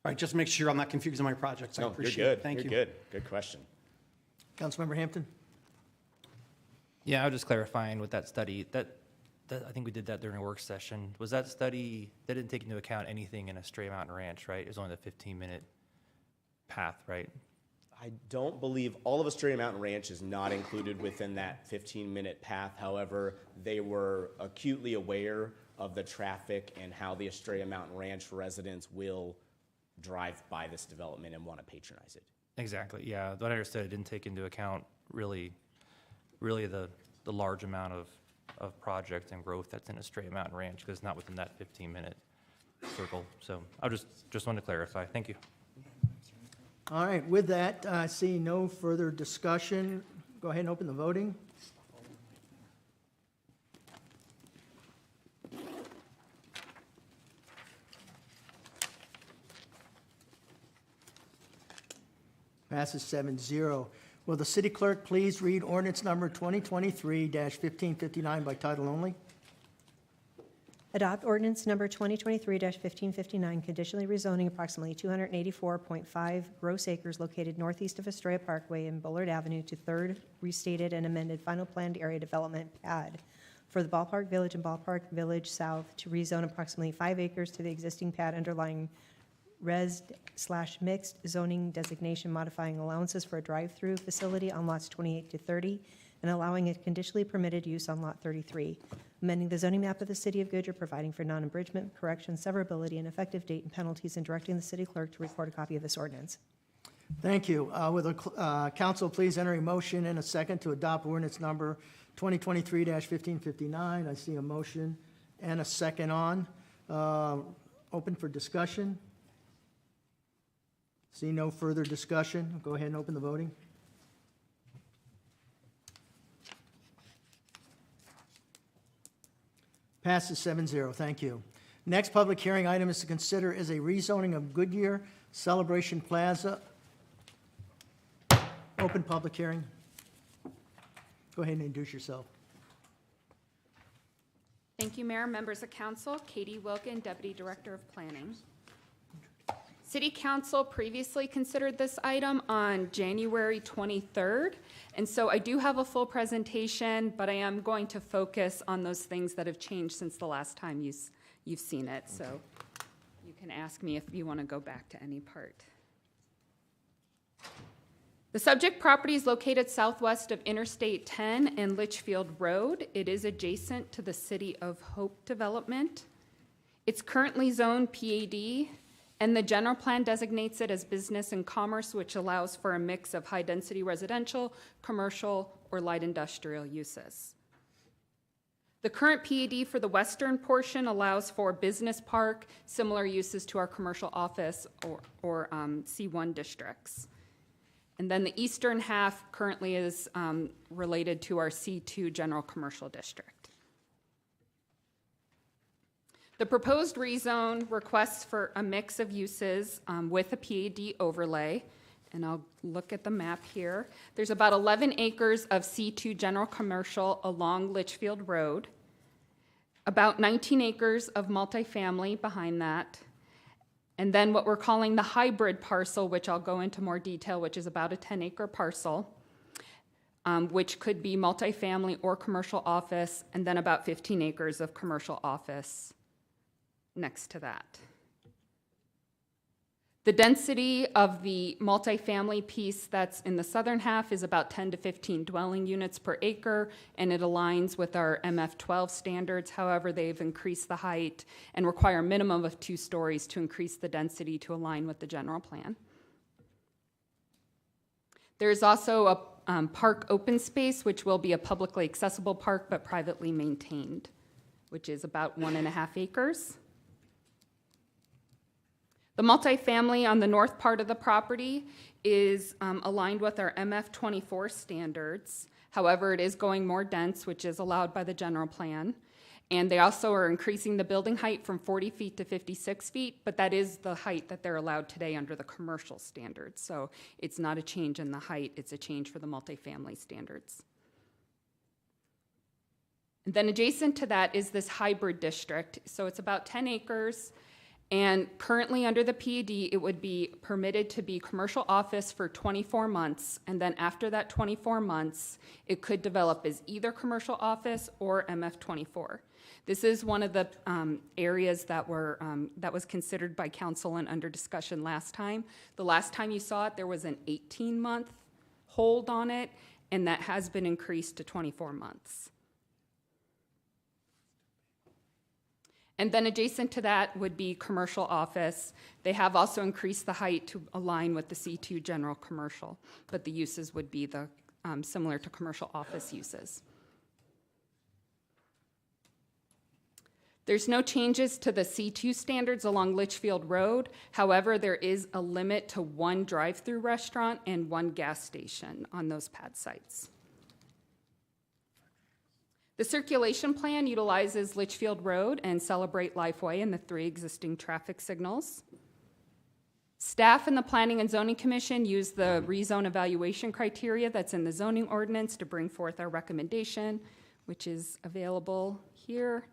Speaker 9: All right, just make sure I'm not confusing my projects. I appreciate
Speaker 17: you're good.
Speaker 9: it. Thank you.
Speaker 17: You're good. Good question.
Speaker 2: Councilmember Hampton?
Speaker 10: Yeah, I was just clarifying with that study, that I think we did that during a work session. Was that study, that didn't take into account anything in Estrella Mountain Ranch, right? It was only the 15-minute path, right?
Speaker 17: I don't believe all of Estrella Mountain Ranch is not included within that 15-minute path. However, they were acutely aware of the traffic and how the Estrella Mountain Ranch residents will drive by this development and want to patronize it.
Speaker 10: Exactly, yeah. What I understood, it didn't take into account really the large amount of project and growth that's in Estrella Mountain Ranch, because it's not within that 15-minute circle. So I just wanted to clarify. Thank you.
Speaker 2: All right, with that, seeing no further discussion, go ahead and open the voting. Passes 7-0. Will the city clerk please read ordinance number 2023-1559 by title only?
Speaker 13: Adopt ordinance number 2023-1559, conditionally rezoning approximately 284.5 gross acres located northeast of Astoria Parkway and Bullard Avenue to third restated and amended final planned area development pad for the Ballpark Village and Ballpark Village South to rezone approximately 5 acres to the existing pad underlying res/mixed zoning designation, modifying allowances for a drive-through facility on lots 28 to 30 and allowing a conditionally permitted use on lot 33, amending the zoning map of the city of Goodyear, providing for non-abridgment, correction, severability, and effective date and penalties, and directing the city clerk to record a copy of this ordinance.
Speaker 2: Thank you. Will the council please enter a motion and a second to adopt ordinance number 2023-1559? I see a motion and a second on. Open for discussion. See no further discussion. Go ahead and open the voting. Passes 7-0. Thank you. Next public hearing item is to consider is a rezoning of Goodyear Celebration Plaza. Open public hearing. Go ahead and introduce yourself.
Speaker 18: Thank you, Mayor, members of council. Katie Wilkin, Deputy Director of Planning. City Council previously considered this item on January 23rd, and so I do have a full presentation, but I am going to focus on those things that have changed since the last time you've seen it, so you can ask me if you want to go back to any part. The subject property is located southwest of Interstate 10 and Litchfield Road. It is adjacent to the City of Hope development. It's currently zoned PAD, and the general plan designates it as business and commerce, which allows for a mix of high-density residential, commercial, or light industrial uses. The current PAD for the western portion allows for business park, similar uses to our commercial office or C1 districts. And then the eastern half currently is related to our C2 general commercial district. The proposed rezone requests for a mix of uses with a PAD overlay, and I'll look at the map here. There's about 11 acres of C2 general commercial along Litchfield Road, about 19 acres of multifamily behind that, and then what we're calling the hybrid parcel, which I'll go into more detail, which is about a 10-acre parcel, which could be multifamily or commercial office, and then about 15 acres of commercial office next to that. The density of the multifamily piece that's in the southern half is about 10 to 15 dwelling units per acre, and it aligns with our MF12 standards. However, they've increased the height and require a minimum of 2 stories to increase the density to align with the general plan. There's also a park open space, which will be a publicly accessible park but privately maintained, which is about 1.5 acres. The multifamily on the north part of the property is aligned with our MF24 standards. However, it is going more dense, which is allowed by the general plan. And they also are increasing the building height from 40 feet to 56 feet, but that is the height that they're allowed today under the commercial standards. So it's not a change in the height, it's a change for the multifamily standards. And then adjacent to that is this hybrid district. So it's about 10 acres. And currently under the PUD, it would be permitted to be commercial office for 24 months. And then after that 24 months, it could develop as either commercial office or MF24. This is one of the areas that was considered by council and under discussion last time. The last time you saw it, there was an 18-month hold on it, and that has been increased to 24 months. And then adjacent to that would be commercial office. They have also increased the height to align with the C2 general commercial, but the uses would be the similar to commercial office uses. There's no changes to the C2 standards along Litchfield Road. However, there is a limit to 1 drive-through restaurant and 1 gas station on those pad sites. The circulation plan utilizes Litchfield Road and Celebrate Lifeway and the 3 existing traffic signals. Staff and the Planning and Zoning Commission use the rezone evaluation criteria that's in the zoning ordinance to bring forth our recommendation, which is available here.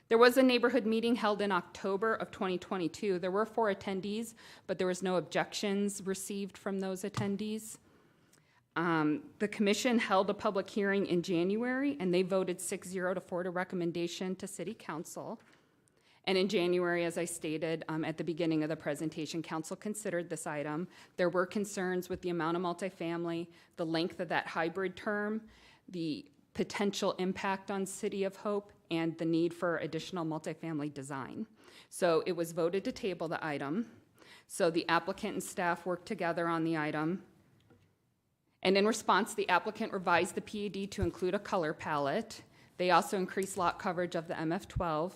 Speaker 18: There was a neighborhood meeting held in October of 2022. There were 4 attendees, but there was no objections received from those attendees. The commission held a public hearing in January, and they voted 6-0 to 4 to recommendation to City Council. And in January, as I stated at the beginning of the presentation, Council considered this item. There were concerns with the amount of multifamily, the length of that hybrid term, the potential impact on City of Hope, and the need for additional multifamily design. So it was voted to table the item. So the applicant and staff worked together on the item. And in response, the applicant revised the PUD to include a color palette. They also increased lot coverage of the MF12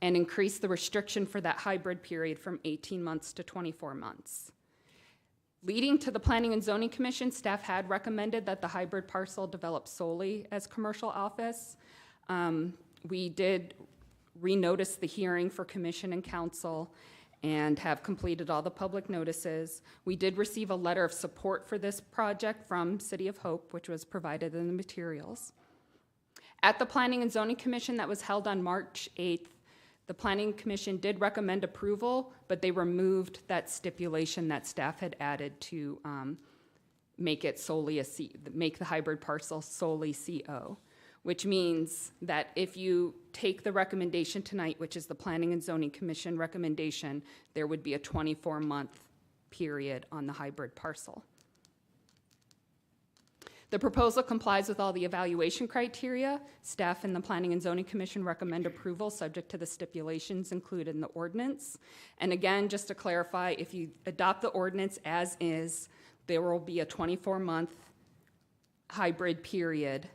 Speaker 18: and increased the restriction for that hybrid period from 18 months to 24 months. Leading to the Planning and Zoning Commission, staff had recommended that the hybrid parcel develop solely as commercial office. We did renotice the hearing for commission and council and have completed all the public notices. We did receive a letter of support for this project from City of Hope, which was provided in the materials. At the Planning and Zoning Commission that was held on March 8th, the Planning Commission did recommend approval, but they removed that stipulation that staff had added to make it solely make the hybrid parcel solely CO, which means that if you take the recommendation tonight, which is the Planning and Zoning Commission recommendation, there would be a 24-month period on the hybrid parcel. The proposal complies with all the evaluation criteria. Staff and the Planning and Zoning Commission recommend approval subject to the stipulations included in the ordinance. And again, just to clarify, if you adopt the ordinance as is, there will be a 24-month hybrid period.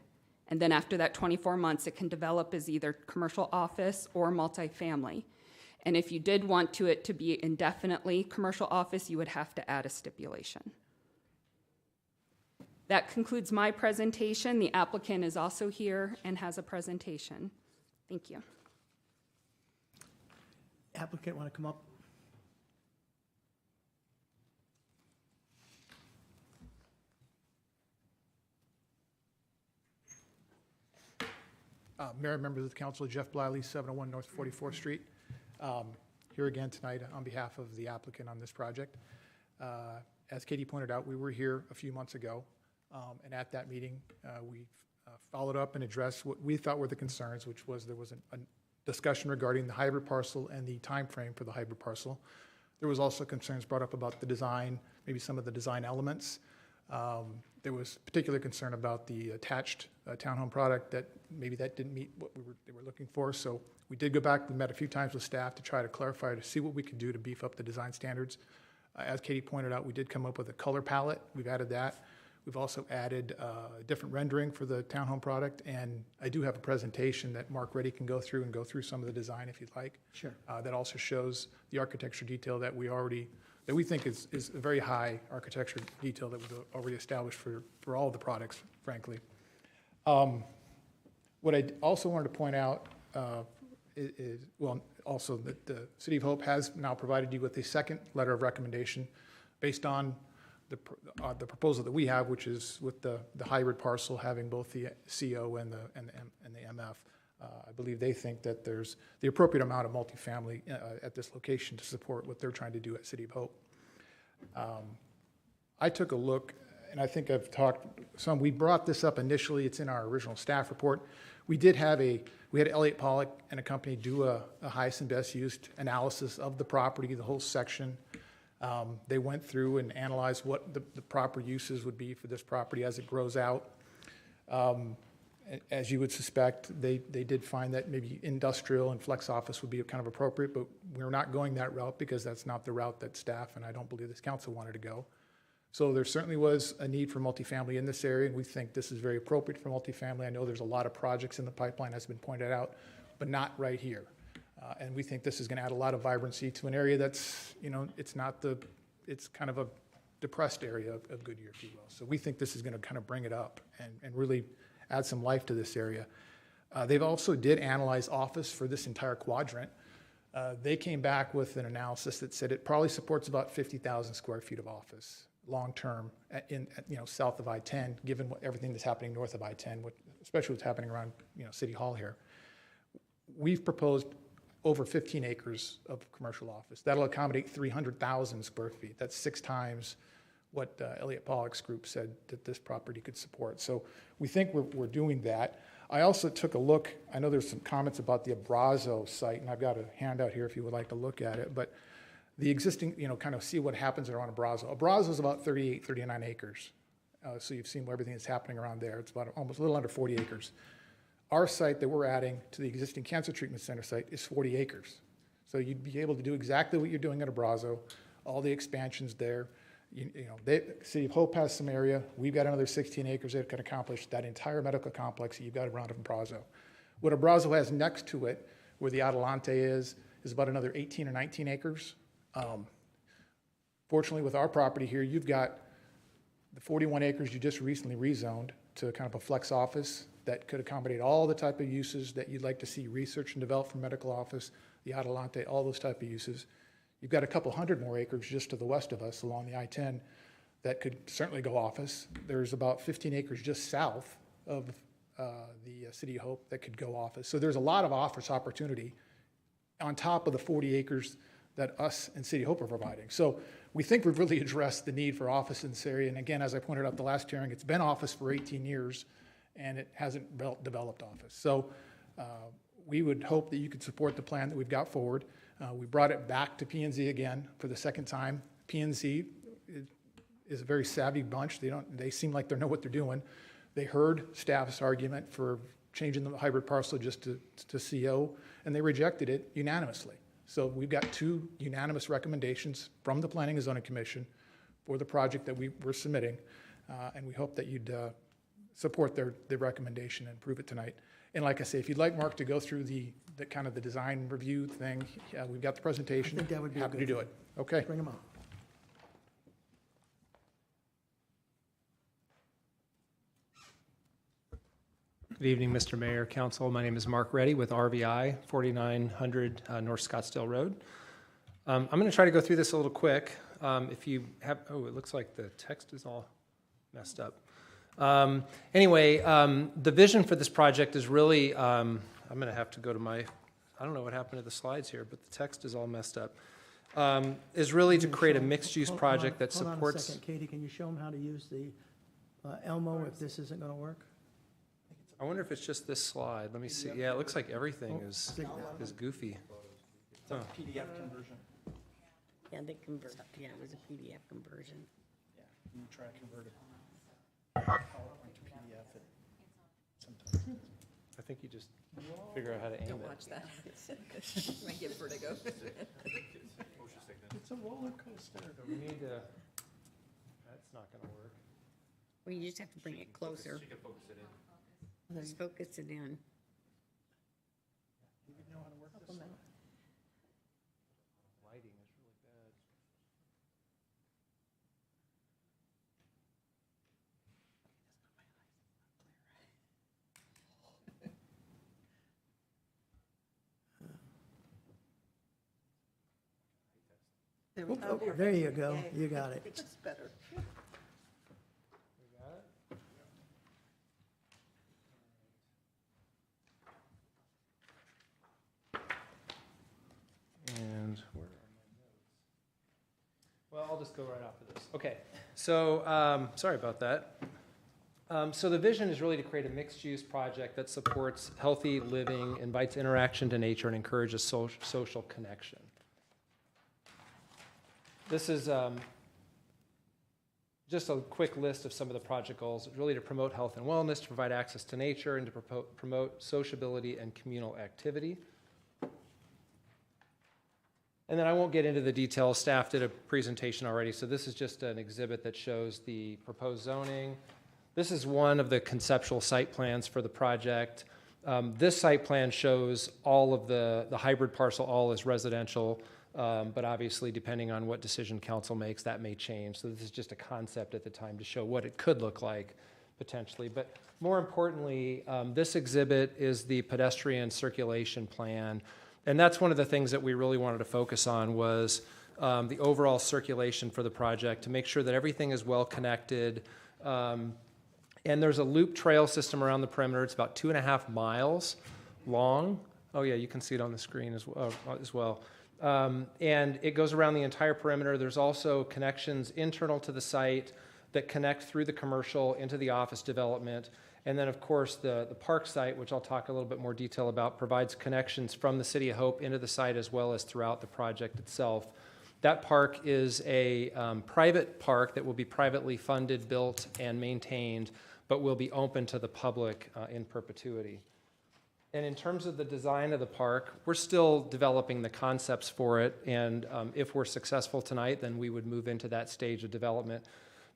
Speaker 18: And then after that 24 months, it can develop as either commercial office or multifamily. And if you did want it to be indefinitely commercial office, you would have to add a stipulation. That concludes my presentation. The applicant is also here and has a presentation. Thank you.
Speaker 2: Applicant, want to come up?
Speaker 19: Mayor and members of the council, Jeff Bliley, 701 North 44th Street. Here again tonight on behalf of the applicant on this project. As Katie pointed out, we were here a few months ago, and at that meeting, we followed up and addressed what we thought were the concerns, which was there was discussion regarding the hybrid parcel and the time frame for the hybrid parcel. There was also concerns brought up about the design, maybe some of the design elements. There was particular concern about the attached townhome product, that maybe that didn't meet what they were looking for. So we did go back, we met a few times with staff to try to clarify, to see what we could do to beef up the design standards. As Katie pointed out, we did come up with a color palette. We've added that. We've also added different rendering for the townhome product, and I do have a presentation that Mark Reddy can go through some of the design if you'd like.
Speaker 2: Sure.
Speaker 19: That also shows the architecture detail that we think is a very high architecture detail that we've already established for all of the products, frankly. What I also wanted to point out is, well, also that the City of Hope has now provided you with a second letter of recommendation based on the proposal that we have, which is with the hybrid parcel having both the CO and the MF. I believe they think that there's the appropriate amount of multifamily at this location to support what they're trying to do at City of Hope. I took a look, and I think I've talked some. We brought this up initially. It's in our original staff report. We had Elliott Pollock and a company do a highest and best used analysis of the property, the whole section. They went through and analyzed what the proper uses would be for this property as it grows out. As you would suspect, they did find that maybe industrial and flex office would be kind of appropriate, but we're not going that route because that's not the route that staff and I don't believe this council wanted to go. So there certainly was a need for multifamily in this area, and we think this is very appropriate for multifamily. I know there's a lot of projects in the pipeline, as has been pointed out, but not right here. And we think this is going to add a lot of vibrancy to an area that's, it's kind of a depressed area of Goodyear, if you will. So we think this is going to kind of bring it up and really add some life to this area. They've also did analyze office for this entire quadrant. They came back with an analysis that said it probably supports about 50,000 square feet of office long-term south of I-10, given everything that's happening north of I-10, especially what's happening around, City Hall here. We've proposed over 15 acres of commercial office. That'll accommodate 300,000 square feet. That's 6 times what Elliott Pollock's group said that this property could support. So we think we're doing that. I also took a look, I know there's some comments about the Abrazo site, and I've got a handout here if you would like to look at it, but the existing, kind of see what happens around Abrazo. Abrazo is about 38, 39 acres. So you've seen everything that's happening around there. It's about almost a little under 40 acres. Our site that we're adding to the existing cancer treatment center site is 40 acres. So you'd be able to do exactly what you're doing at Abrazo, all the expansions there. City of Hope has some area. We've got another 16 acres that can accomplish that entire medical complex that you've got around Abrazo. What Abrazo has next to it, where the Adelante is about another 18 or 19 acres. Fortunately, with our property here, you've got the 41 acres you just recently rezoned to kind of a flex office that could accommodate all the type of uses that you'd like to see research and develop for medical office, the Adelante, all those type of uses. You've got a couple hundred more acres just to the west of us along the I-10 that could certainly go office. There's about 15 acres just south of the City of Hope that could go office. So there's a lot of office opportunity on top of the 40 acres that us and City of Hope are providing. So we think we've really addressed the need for office in this area. And again, as I pointed out the last hearing, it's been office for 18 years and it hasn't developed office. So we would hope that you could support the plan that we've got forward. We brought it back to P&Z again for the second time. P&Z is a very savvy bunch. They seem like they know what they're doing. They heard staff's argument for changing the hybrid parcel just to CO, and they rejected it unanimously. So we've got 2 unanimous recommendations from the Planning and Zoning Commission for the project that we're submitting, and we hope that you'd support their recommendation and approve it tonight. And like I say, if you'd like Mark to go through the kind of the design review thing, we've got the presentation.
Speaker 2: I think that would be
Speaker 19: happy to do it. Okay.
Speaker 2: Bring him up.
Speaker 20: Good evening, Mr. Mayor, Council. My name is Mark Reddy with RVI, 4900 North Scottsdale Road. I'm going to try to go through this a little quick. If you have, it looks like the text is all messed up. Anyway, the vision for this project is really, I'm going to have to go to I don't know what happened to the slides here, but the text is all messed up, is really to create a mixed-use project that supports.
Speaker 2: Hold on a second, Katie, can you show them how to use the Elmo if this isn't going to work?
Speaker 20: I wonder if it's just this slide. Let me see. Yeah, it looks like everything is goofy. Huh.
Speaker 9: PDF conversion.
Speaker 11: Yeah, they convert, yeah, it was a PDF conversion.
Speaker 9: Yeah, you try to convert it. PowerPoint to PDF. Sometimes.
Speaker 20: I think you just figure out how to aim
Speaker 21: Don't
Speaker 20: it.
Speaker 21: watch that. You might get vertigo.
Speaker 9: It's a roller coaster.
Speaker 20: We need to, that's not going to work.
Speaker 11: Well, you just have to bring it closer.
Speaker 20: She can focus it in.
Speaker 11: Just focus it in.
Speaker 9: You know how to work this?
Speaker 20: Lighting is really bad.
Speaker 2: There you go. You got it.
Speaker 8: It's better.
Speaker 20: And where are my notes? Well, I'll just go right off of this. Okay, so sorry about that. So the vision is really to create a mixed-use project that supports healthy living, invites interaction to nature, and encourages social connection. This is just a quick list of some of the project goals. It's really to promote health and wellness, to provide access to nature, and to promote sociability and communal activity. And then I won't get into the details. Staff did a presentation already, so this is just an exhibit that shows the proposed zoning. This is one of the conceptual site plans for the project. This site plan shows all of the hybrid parcel, all is residential, but obviously depending on what decision council makes, that may change. So this is just a concept at the time to show what it could look like potentially. But more importantly, this exhibit is the pedestrian circulation plan. And that's one of the things that we really wanted to focus on was the overall circulation for the project to make sure that everything is well connected. And there's a loop trail system around the perimeter. It's about 2.5 miles long. Oh yeah, you can see it on the screen as well. And it goes around the entire perimeter. There's also connections internal to the site that connect through the commercial into the office development. And then, of course, the park site, which I'll talk a little bit more detail about, provides connections from the City of Hope into the site as well as throughout the project itself. That park is a private park that will be privately funded, built, and maintained, but will be open to the public in perpetuity. And in terms of the design of the park, we're still developing the concepts for it, and if we're successful tonight, then we would move into that stage of development.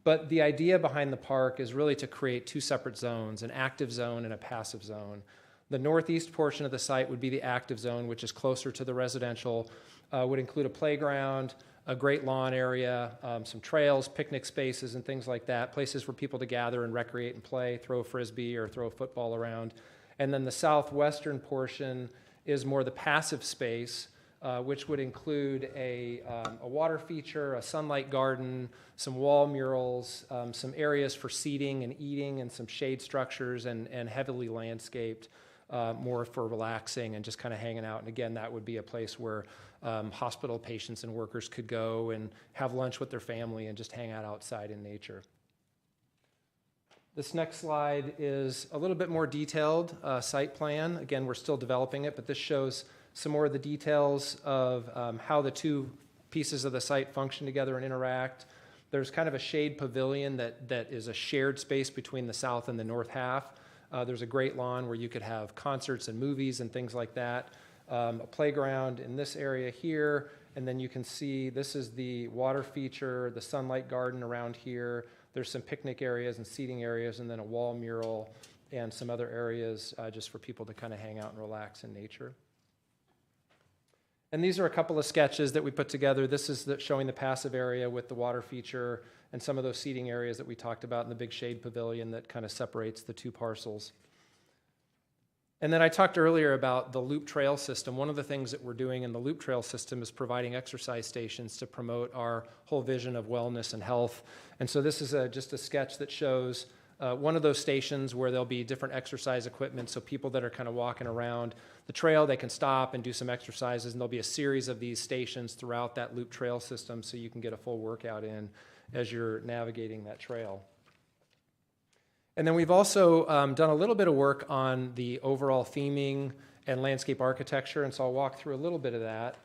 Speaker 20: But the idea behind the park is really to create two separate zones, an active zone and a passive zone. The northeast portion of the site would be the active zone, which is closer to the residential, would include a playground, a great lawn area, some trails, picnic spaces, and things like that, places for people to gather and recreate and play, throw a frisbee or throw a football around. And then the southwestern portion is more the passive space, which would include a water feature, a sunlight garden, some wall murals, some areas for seating and eating, and some shade structures, and heavily landscaped, more for relaxing and just kind of hanging out. And again, that would be a place where hospital patients and workers could go and have lunch with their family and just hang out outside in nature. This next slide is a little bit more detailed site plan. Again, we're still developing it, but this shows some more of the details of how the two pieces of the site function together and interact. There's kind of a shade pavilion that is a shared space between the south and the north half. There's a great lawn where you could have concerts and movies and things like that. A playground in this area here, and then you can see this is the water feature, the sunlight garden around here. There's some picnic areas and seating areas, and then a wall mural and some other areas just for people to kind of hang out and relax in nature. And these are a couple of sketches that we put together. This is showing the passive area with the water feature and some of those seating areas that we talked about in the big shade pavilion that kind of separates the two parcels. And then I talked earlier about the loop trail system. One of the things that we're doing in the loop trail system is providing exercise stations to promote our whole vision of wellness and health. And so this is just a sketch that shows one of those stations where there'll be different exercise equipment, so people that are kind of walking around the trail, they can stop and do some exercises, and there'll be a series of these stations throughout that loop trail system so you can get a full workout in as you're navigating that trail. And then we've also done a little bit of work on the overall theming and landscape architecture, and so I'll walk through a little bit of that.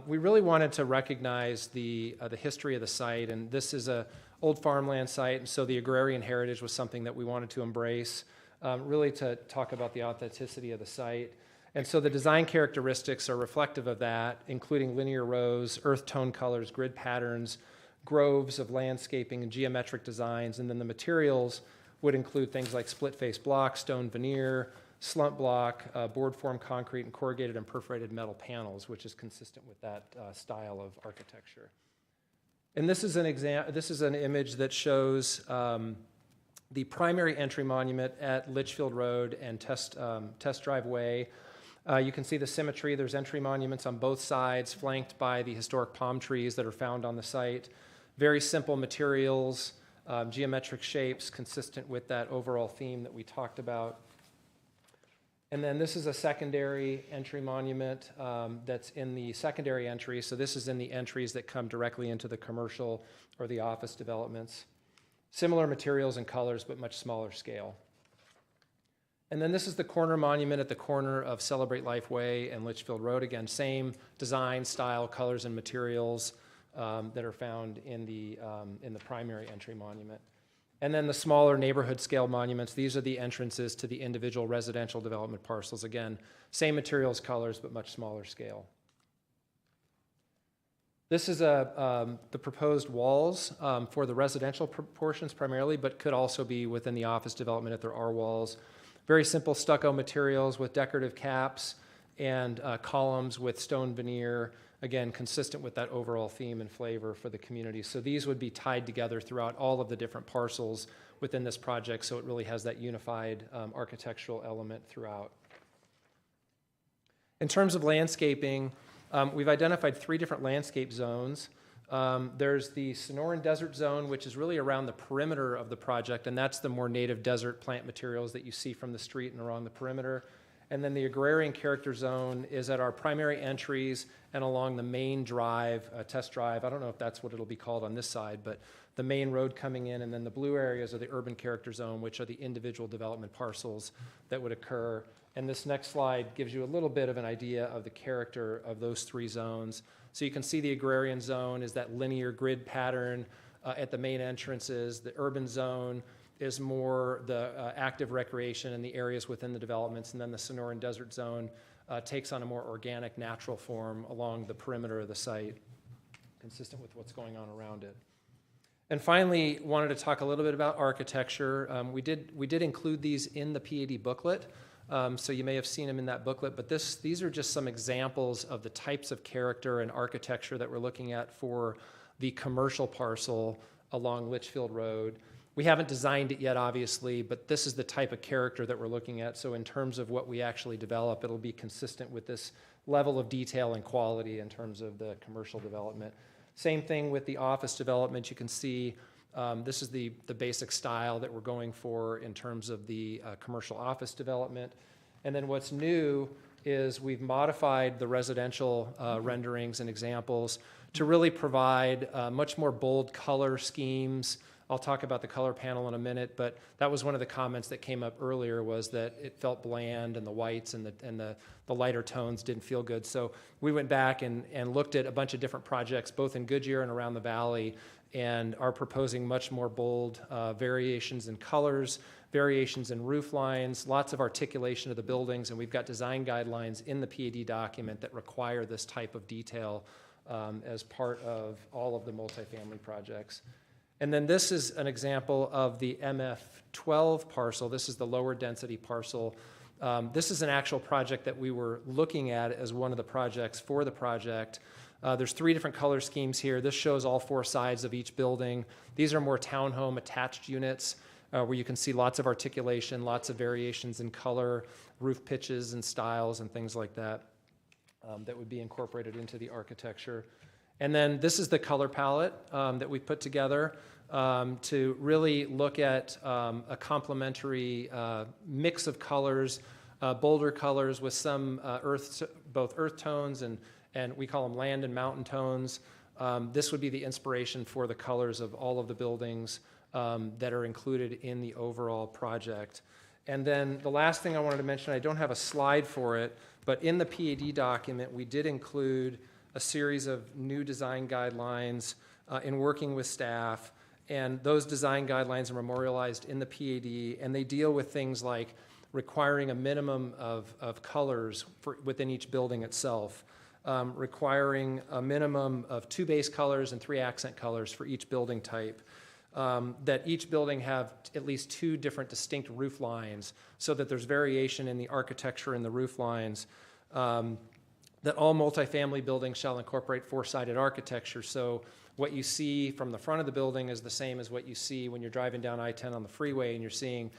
Speaker 20: We really wanted to recognize the history of the site, and this is an old farmland site, and so the agrarian heritage was something that we wanted to embrace, really to talk about the authenticity of the site. And so the design characteristics are reflective of that, including linear rows, earth tone colors, grid patterns, groves of landscaping and geometric designs, and then the materials would include things like split-face block, stone veneer, slump block, board form concrete, and corrugated and perforated metal panels, which is consistent with that style of architecture. And this is an image that shows the primary entry monument at Litchfield Road and Test Drive Way. You can see the symmetry. There's entry monuments on both sides, flanked by the historic palm trees that are found on the site. Very simple materials, geometric shapes consistent with that overall theme that we talked about. And then this is a secondary entry monument that's in the secondary entry. So this is in the entries that come directly into the commercial or the office developments. Similar materials and colors, but much smaller scale. And then this is the corner monument at the corner of Celebrate Life Way and Litchfield Road. Again, same design, style, colors, and materials that are found in the primary entry monument. And then the smaller neighborhood scale monuments, these are the entrances to the individual residential development parcels. Again, same materials, colors, but much smaller scale. This is the proposed walls for the residential portions primarily, but could also be within the office development if there are walls. Very simple stucco materials with decorative caps and columns with stone veneer, again, consistent with that overall theme and flavor for the community. So these would be tied together throughout all of the different parcels within this project, so it really has that unified architectural element throughout. In terms of landscaping, we've identified 3 different landscape zones. There's the Sonoran Desert Zone, which is really around the perimeter of the project, and that's the more native desert plant materials that you see from the street and along the perimeter. And then the Agrarian Character Zone is at our primary entries and along the main drive, Test Drive. I don't know if that's what it'll be called on this side, but the main road coming in, and then the blue areas are the Urban Character Zone, which are the individual development parcels that would occur. And this next slide gives you a little bit of an idea of the character of those 3 zones. So you can see the Agrarian Zone is that linear grid pattern at the main entrances. The Urban Zone is more the active recreation and the areas within the developments, and then the Sonoran Desert Zone takes on a more organic, natural form along the perimeter of the site, consistent with what's going on around it. And finally, wanted to talk a little bit about architecture. We did include these in the PAD booklet, so you may have seen them in that booklet, but these are just some examples of the types of character and architecture that we're looking at for the commercial parcel along Litchfield Road. We haven't designed it yet, obviously, but this is the type of character that we're looking at. So in terms of what we actually develop, it'll be consistent with this level of detail and quality in terms of the commercial development. Same thing with the office development. You can see this is the basic style that we're going for in terms of the commercial office development. And then what's new is we've modified the residential renderings and examples to really provide much more bold color schemes. I'll talk about the color panel in a minute, but that was one of the comments that came up earlier, was that it felt bland and the whites and the lighter tones didn't feel good. So we went back and looked at a bunch of different projects, both in Goodyear and around the valley, and are proposing much more bold variations in colors, variations in roof lines, lots of articulation of the buildings, and we've got design guidelines in the PAD document that require this type of detail as part of all of the multifamily projects. And then this is an example of the MF12 parcel. This is the lower density parcel. This is an actual project that we were looking at as one of the projects for the project. There's 3 different color schemes here. This shows all 4 sides of each building. These are more townhome attached units where you can see lots of articulation, lots of variations in color, roof pitches and styles and things like that that would be incorporated into the architecture. And then this is the color palette that we put together to really look at a complementary mix of colors, bolder colors with some both earth tones and we call them land and mountain tones, This would be the inspiration for the colors of all of the buildings that are included in the overall project. And then the last thing I wanted to mention, I don't have a slide for it, but in the PAD document, we did include a series of new design guidelines in working with staff. And those design guidelines are memorialized in the PAD, and they deal with things like requiring a minimum of colors within each building itself, requiring a minimum of 2 base colors and 3 accent colors for each building type, that each building have at least 2 different distinct roof lines so that there's variation in the architecture and the roof lines, that all multifamily buildings shall incorporate 4-sided architecture. So what you see from the front of the building is the same as what you see when you're driving down I-10 on the freeway and you're seeing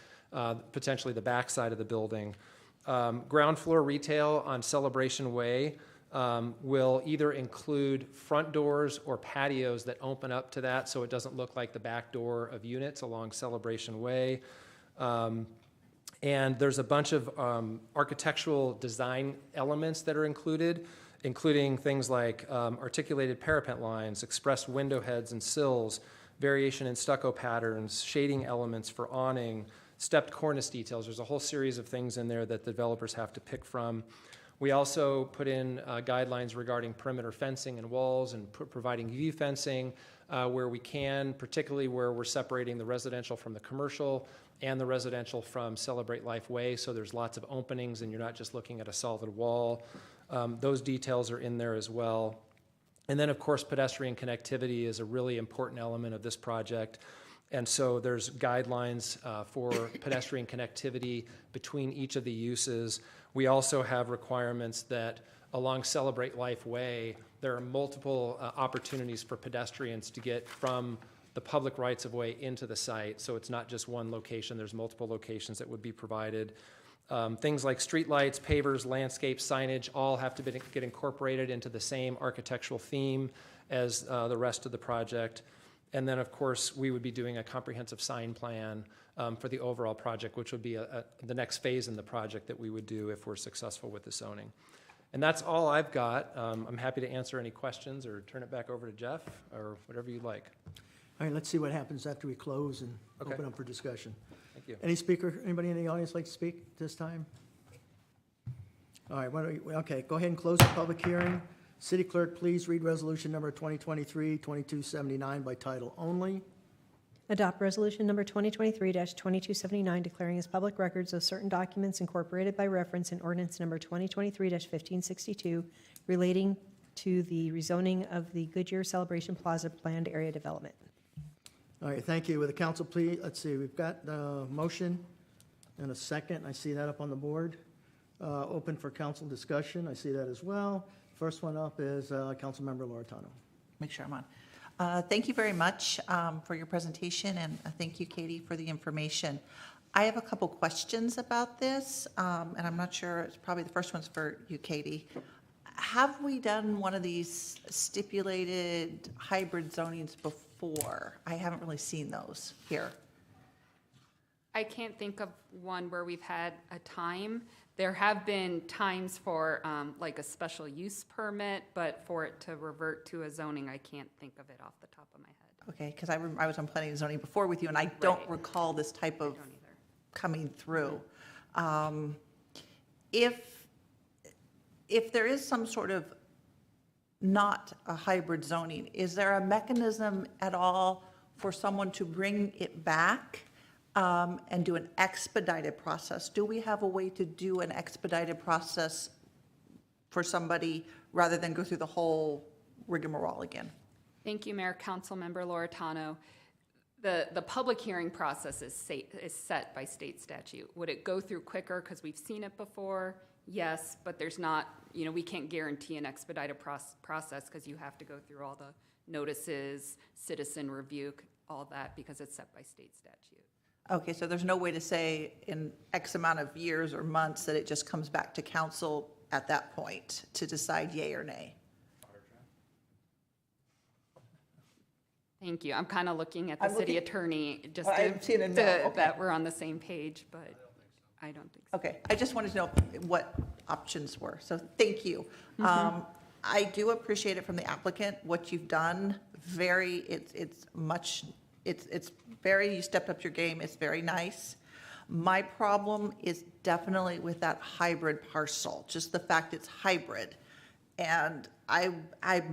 Speaker 20: potentially the backside of the building. Ground floor retail on Celebration Way will either include front doors or patios that open up to that so it doesn't look like the back door of units along Celebration Way. And there's a bunch of architectural design elements that are included, including things like articulated parapet lines, expressed window heads and sills, variation in stucco patterns, shading elements for awning, stepped cornice details. There's a whole series of things in there that the developers have to pick from. We also put in guidelines regarding perimeter fencing and walls and providing view fencing where we can, particularly where we're separating the residential from the commercial and the residential from Celebrate Life Way, so there's lots of openings and you're not just looking at a solid wall. Those details are in there as well. And then, of course, pedestrian connectivity is a really important element of this project. And so there's guidelines for pedestrian connectivity between each of the uses. We also have requirements that along Celebrate Life Way, there are multiple opportunities for pedestrians to get from the public rights-of-way into the site. So it's not just one location, there's multiple locations that would be provided. Things like streetlights, pavers, landscape, signage, all have to get incorporated into the same architectural theme as the rest of the project. And then, of course, we would be doing a comprehensive sign plan for the overall project, which would be the next phase in the project that we would do if we're successful with the zoning. And that's all I've got. I'm happy to answer any questions or turn it back over to Jeff or whatever you'd like.
Speaker 2: All right, let's see what happens after we close and
Speaker 20: Okay.
Speaker 2: open up for discussion.
Speaker 20: Thank you.
Speaker 2: Anybody in the audience like to speak this time? All right, okay, go ahead and close the public hearing. City Clerk, please read resolution number 2023-2279 by title only.
Speaker 13: Adopt resolution number 2023-2279, declaring as public records of certain documents incorporated by reference in ordinance number 2023-1562 relating to the rezoning of the Goodyear Celebration Plaza planned area development.
Speaker 2: All right, thank you. With the council, please, let's see, we've got a motion and a second. I see that up on the board. Open for council discussion. I see that as well. First one up is Councilmember Loretano.
Speaker 8: Make sure I'm on. Thank you very much for your presentation, and thank you, Katie, for the information. I have a couple questions about this, and I'm not sure, it's probably the first one's for you, Katie. Have we done one of these stipulated hybrid zonings before? I haven't really seen those here.
Speaker 18: I can't think of one where we've had a time. There have been times for like a special use permit, but for it to revert to a zoning, I can't think of it off the top of my head.
Speaker 8: Okay, because I was on planning and zoning before with you, and I don't recall this type of coming through. If there is some sort of not a hybrid zoning, is there a mechanism at all for someone to bring it back and do an expedited process? Do we have a way to do an expedited process for somebody rather than go through the whole rigmarole again?
Speaker 18: Thank you, Mayor. Councilmember Loretano. The public hearing process is set by state statute. Would it go through quicker because we've seen it before? Yes, but there's not, we can't guarantee an expedited process because you have to go through all the notices, citizen review, all that, because it's set by state statute.
Speaker 8: Okay, so there's no way to say in X amount of years or months that it just comes back to council at that point to decide yay or nay?
Speaker 18: Thank you. I'm kind of looking at the
Speaker 8: I'm
Speaker 18: city
Speaker 8: looking-
Speaker 18: attorney just
Speaker 8: I'm seeing a no, okay.
Speaker 18: that we're on the same page, but I don't think so.
Speaker 8: Okay, I just wanted to know what options were, so thank you. I do appreciate it from the applicant, what you've done. It's very, you stepped up your game. It's very nice. My problem is definitely with that hybrid parcel, just the fact it's hybrid. And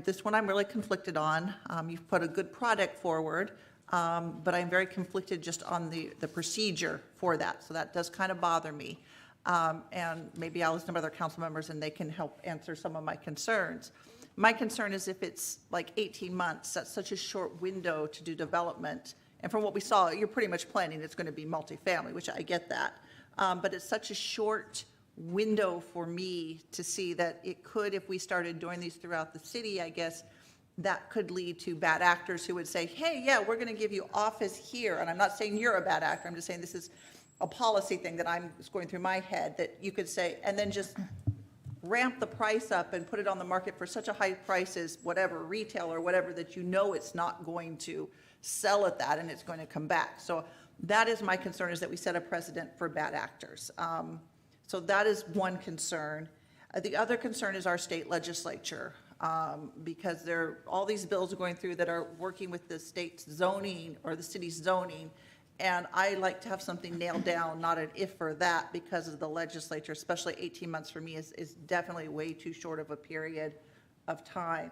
Speaker 8: this one I'm really conflicted on. You've put a good product forward, but I'm very conflicted just on the procedure for that. So that does kind of bother me. And maybe I'll listen to other council members and they can help answer some of my concerns. My concern is if it's like 18 months, that's such a short window to do development. And from what we saw, you're pretty much planning it's going to be multifamily, which I get that. But it's such a short window for me to see that it could, if we started doing these throughout the city, I guess, that could lead to bad actors who would say, hey, yeah, we're going to give you office here. And I'm not saying you're a bad actor. I'm just saying this is a policy thing that I'm just going through my head, that you could say, and then just ramp the price up and put it on the market for such a high price as whatever, retail or whatever, that you know it's not going to sell at that and it's going to come back. So that is my concern, is that we set a precedent for bad actors. So that is one concern. The other concern is our state legislature, because all these bills are going through that are working with the state's zoning or the city's zoning. And I like to have something nailed down, not an if or that, because of the legislature, especially 18 months for me is definitely way too short of a period of time.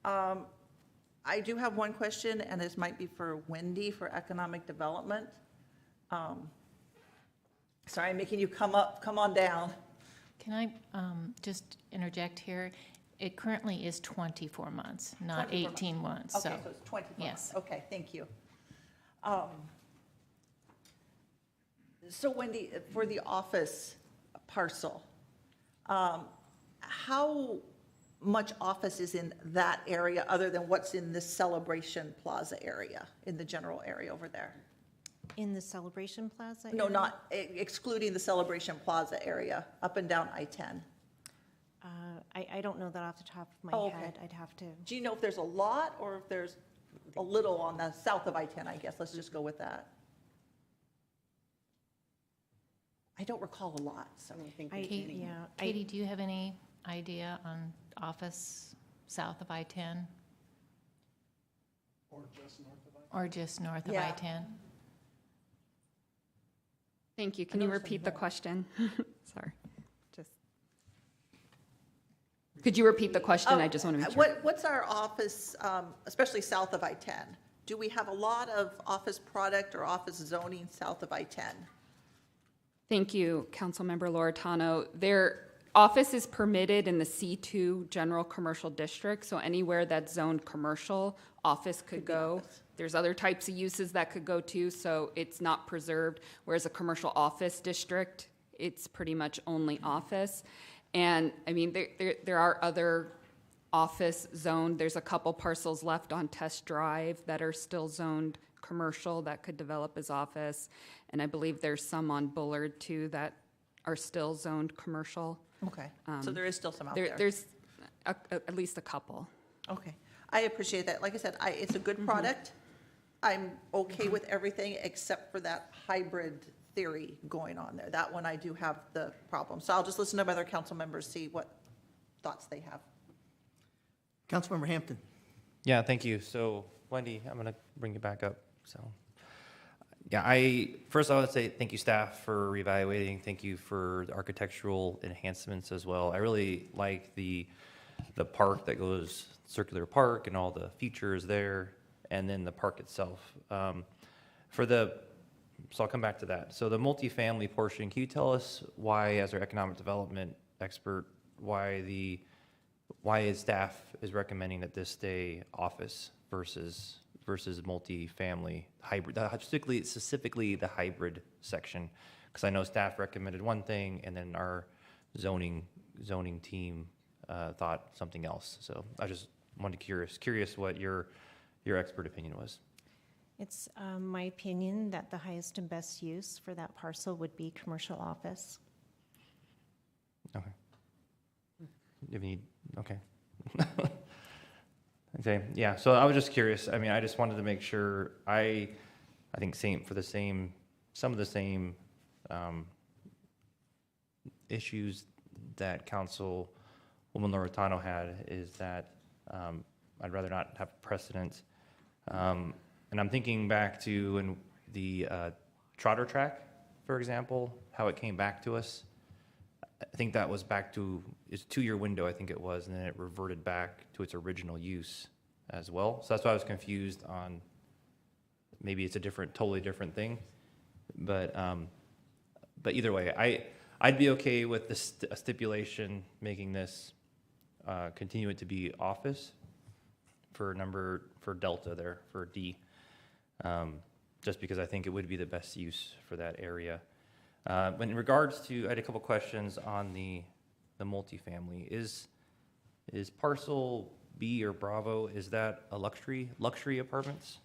Speaker 8: I do have one question, and this might be for Wendy for economic development. Sorry, I'm making you come on down.
Speaker 1: Can I just interject here? It currently is 24 months, not
Speaker 8: 24
Speaker 1: 18 months.
Speaker 8: Okay, so it's 24
Speaker 1: yes.
Speaker 8: months. Okay, thank you. So Wendy, for the office parcel, how much office is in that area other than what's in this Celebration Plaza area, in the general area over there?
Speaker 5: In the Celebration Plaza?
Speaker 8: No,
Speaker 5: area?
Speaker 8: not excluding the Celebration Plaza area, up and down I-10.
Speaker 5: I don't know that off the top of my
Speaker 8: Oh, okay.
Speaker 5: head. I'd have to.
Speaker 8: Do you know if there's a lot or if there's a little on the south of I-10, I guess? Let's just go with that. I don't recall a lot, so.
Speaker 1: Katie, do you have any idea on office south of I-10?
Speaker 9: Or just north of I-10?
Speaker 1: Or just north of
Speaker 8: Yeah.
Speaker 1: I-10?
Speaker 18: Thank you. Can you repeat the question? Sorry. Could you repeat the question? I just want to make sure.
Speaker 8: What's our office, especially south of I-10? Do we have a lot of office product or office zoning south of I-10?
Speaker 18: Thank you, Councilmember Loretano. Their office is permitted in the C2 General Commercial District, so anywhere that's zoned commercial, office could go. There's other types of uses that could go too, so it's not preserved. Whereas a commercial office district, it's pretty much only office. And I mean, there are other office zoned. There's a couple parcels left on Test Drive that are still zoned commercial that could develop as office. And I believe there's some on Bullard too that are still zoned commercial.
Speaker 8: Okay, so there is still some out there.
Speaker 18: There's at least a couple.
Speaker 8: Okay, I appreciate that. Like I said, it's a good product. I'm okay with everything except for that hybrid theory going on there. That one I do have the problem. So I'll just listen to my other council members, see what thoughts they have.
Speaker 2: Councilmember Hampton.
Speaker 10: Yeah, thank you. So Wendy, I'm going to bring you back up. So yeah, first I want to say thank you staff for reevaluating. Thank you for the architectural enhancements as well. I really like the park that goes circular park and all the features there, and then the park itself. So I'll come back to that. So the multifamily portion, can you tell us why, as our economic development expert, why staff is recommending that this stay office versus multifamily hybrid, specifically the hybrid section? Because I know staff recommended one thing, and then our zoning team thought something else. So I just wanted curious what your expert opinion was.
Speaker 5: It's my opinion that the highest and best use for that parcel would be commercial office.
Speaker 10: Okay. Okay. Okay, yeah, so I was just curious. I mean, I just wanted to make sure, I think some of the same issues that Council Woman Loretano had is that I'd rather not have precedent. And I'm thinking back to in the trotter track, for example, how it came back to us. I think that was back to, it's a 2-year window, I think it was, and then it reverted back to its original use as well. So that's why I was confused on, maybe it's a totally different thing. But either way, I'd be okay with this a stipulation making this continue it to be office for Delta there, for D. Just because I think it would be the best use for that area. But in regards to, I had a couple questions on the multifamily. Is parcel B or Bravo, is that a luxury apartments?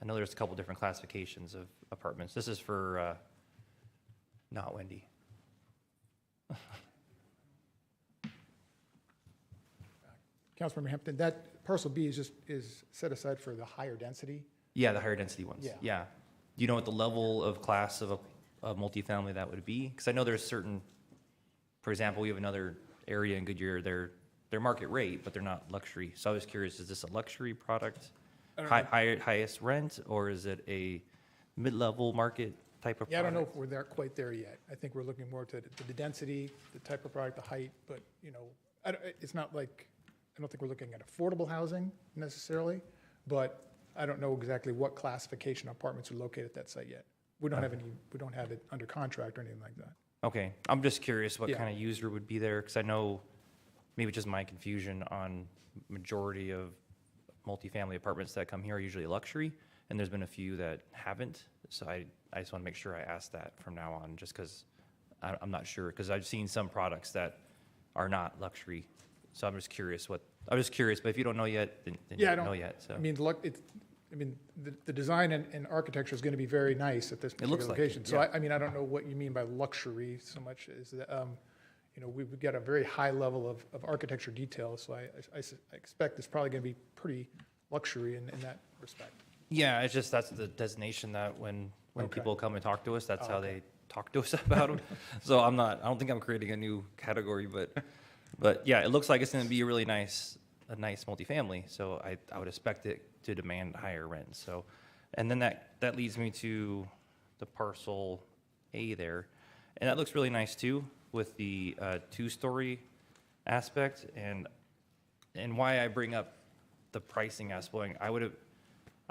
Speaker 10: I know there's a couple different classifications of apartments. This is for, not Wendy.
Speaker 19: Councilmember Hampton, that parcel B is set aside for the higher density?
Speaker 10: Yeah, the higher density ones.
Speaker 19: Yeah.
Speaker 10: Do you know what the level of class of a multifamily that would be? Because I know there's certain, for example, we have another area in Goodyear, they're market rate, but they're not luxury. So I was curious, is this a luxury product, highest rent, or is it a mid-level market type of product?
Speaker 19: Yeah, I don't know if we're quite there yet. I think we're looking more to the density, the type of product, the height, but, it's not like, I don't think we're looking at affordable housing necessarily, but I don't know exactly what classification apartments are located at that site yet. We don't have it under contract or anything like that.
Speaker 10: Okay, I'm just curious what
Speaker 19: Yeah.
Speaker 10: kind of user would be there, because I know, maybe just my confusion on majority of multifamily apartments that come here are usually luxury, and there's been a few that haven't, so I just want to make sure I ask that from now on, just because I'm not sure, because I've seen some products that are not luxury, so I'm just curious, but if you don't know yet, then you
Speaker 19: Yeah, I
Speaker 10: don't know
Speaker 19: don't,
Speaker 10: yet, so.
Speaker 19: I mean, the design and architecture is going to be very nice at this particular
Speaker 10: looks like it,
Speaker 19: location. So
Speaker 10: yeah.
Speaker 19: I mean, I don't know what you mean by luxury so much as that, we've got a very high level of architecture detail, so I expect it's probably going to be pretty luxury in that respect.
Speaker 10: Yeah, it's just, that's the designation that when
Speaker 19: Okay.
Speaker 10: people come and talk to us, that's
Speaker 19: Oh,
Speaker 10: how
Speaker 19: okay.
Speaker 10: they talk to us about them. So I don't think I'm creating a new category, but yeah, it looks like it's gonna be a nice multifamily, so I would expect it to demand higher rent, so. And then that leads me to the parcel A there, and that looks really nice too, with the 2-story aspect, and why I bring up the pricing aspect,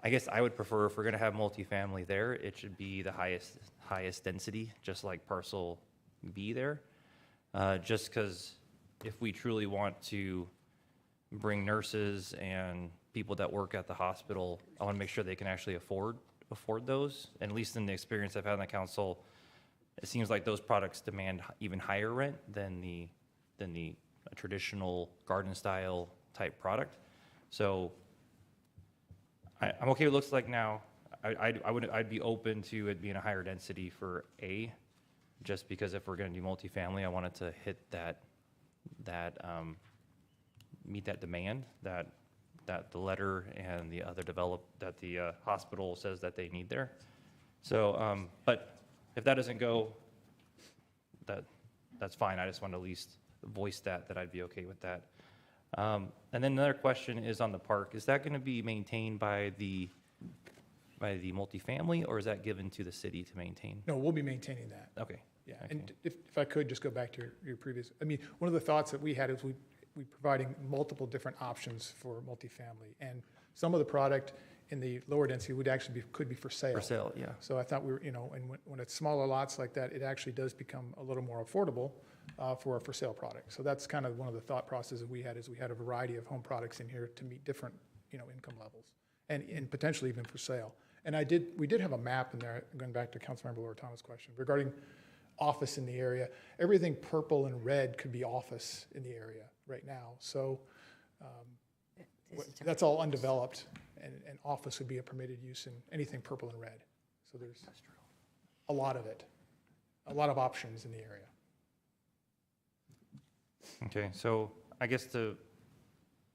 Speaker 10: I guess I would prefer, if we're gonna have multifamily there, it should be the highest density, just like parcel B there. Just because if we truly want to bring nurses and people that work at the hospital, I want to make sure they can actually afford those. And at least in the experience I've had on the council, it seems like those products demand even higher rent than the traditional garden style type product. So I'm okay with what it looks like now. I'd be open to it being a higher density for A, just because if we're gonna do multifamily, I wanted to hit meet that demand that the letter and the other that the hospital says that they need there. So, but if that doesn't go, that's fine. I just want to at least voice that I'd be okay with that. And then another question is on the park. Is that going to be maintained by the multifamily, or is that given to the city to maintain?
Speaker 19: No, we'll be maintaining that.
Speaker 10: Okay.
Speaker 19: Yeah, and if I could just go back to your previous, I mean, one of the thoughts that we had is we providing multiple different options for multifamily, and some of the product in the lower density would actually could be for sale.
Speaker 10: For sale, yeah.
Speaker 19: So I thought and when it's smaller lots like that, it actually does become a little more affordable for a for sale product. So that's kind of one of the thought processes we had, is we had a variety of home products in here to meet different, income levels, and potentially even for sale. And we did have a map in there, going back to Councilmember Loretano's question, regarding office in the area. Everything purple and red could be office in the area right now. So that's all undeveloped, and office would be a permitted use in anything purple and red. So there's a lot of it, a lot of options in the area.
Speaker 10: Okay, so I guess to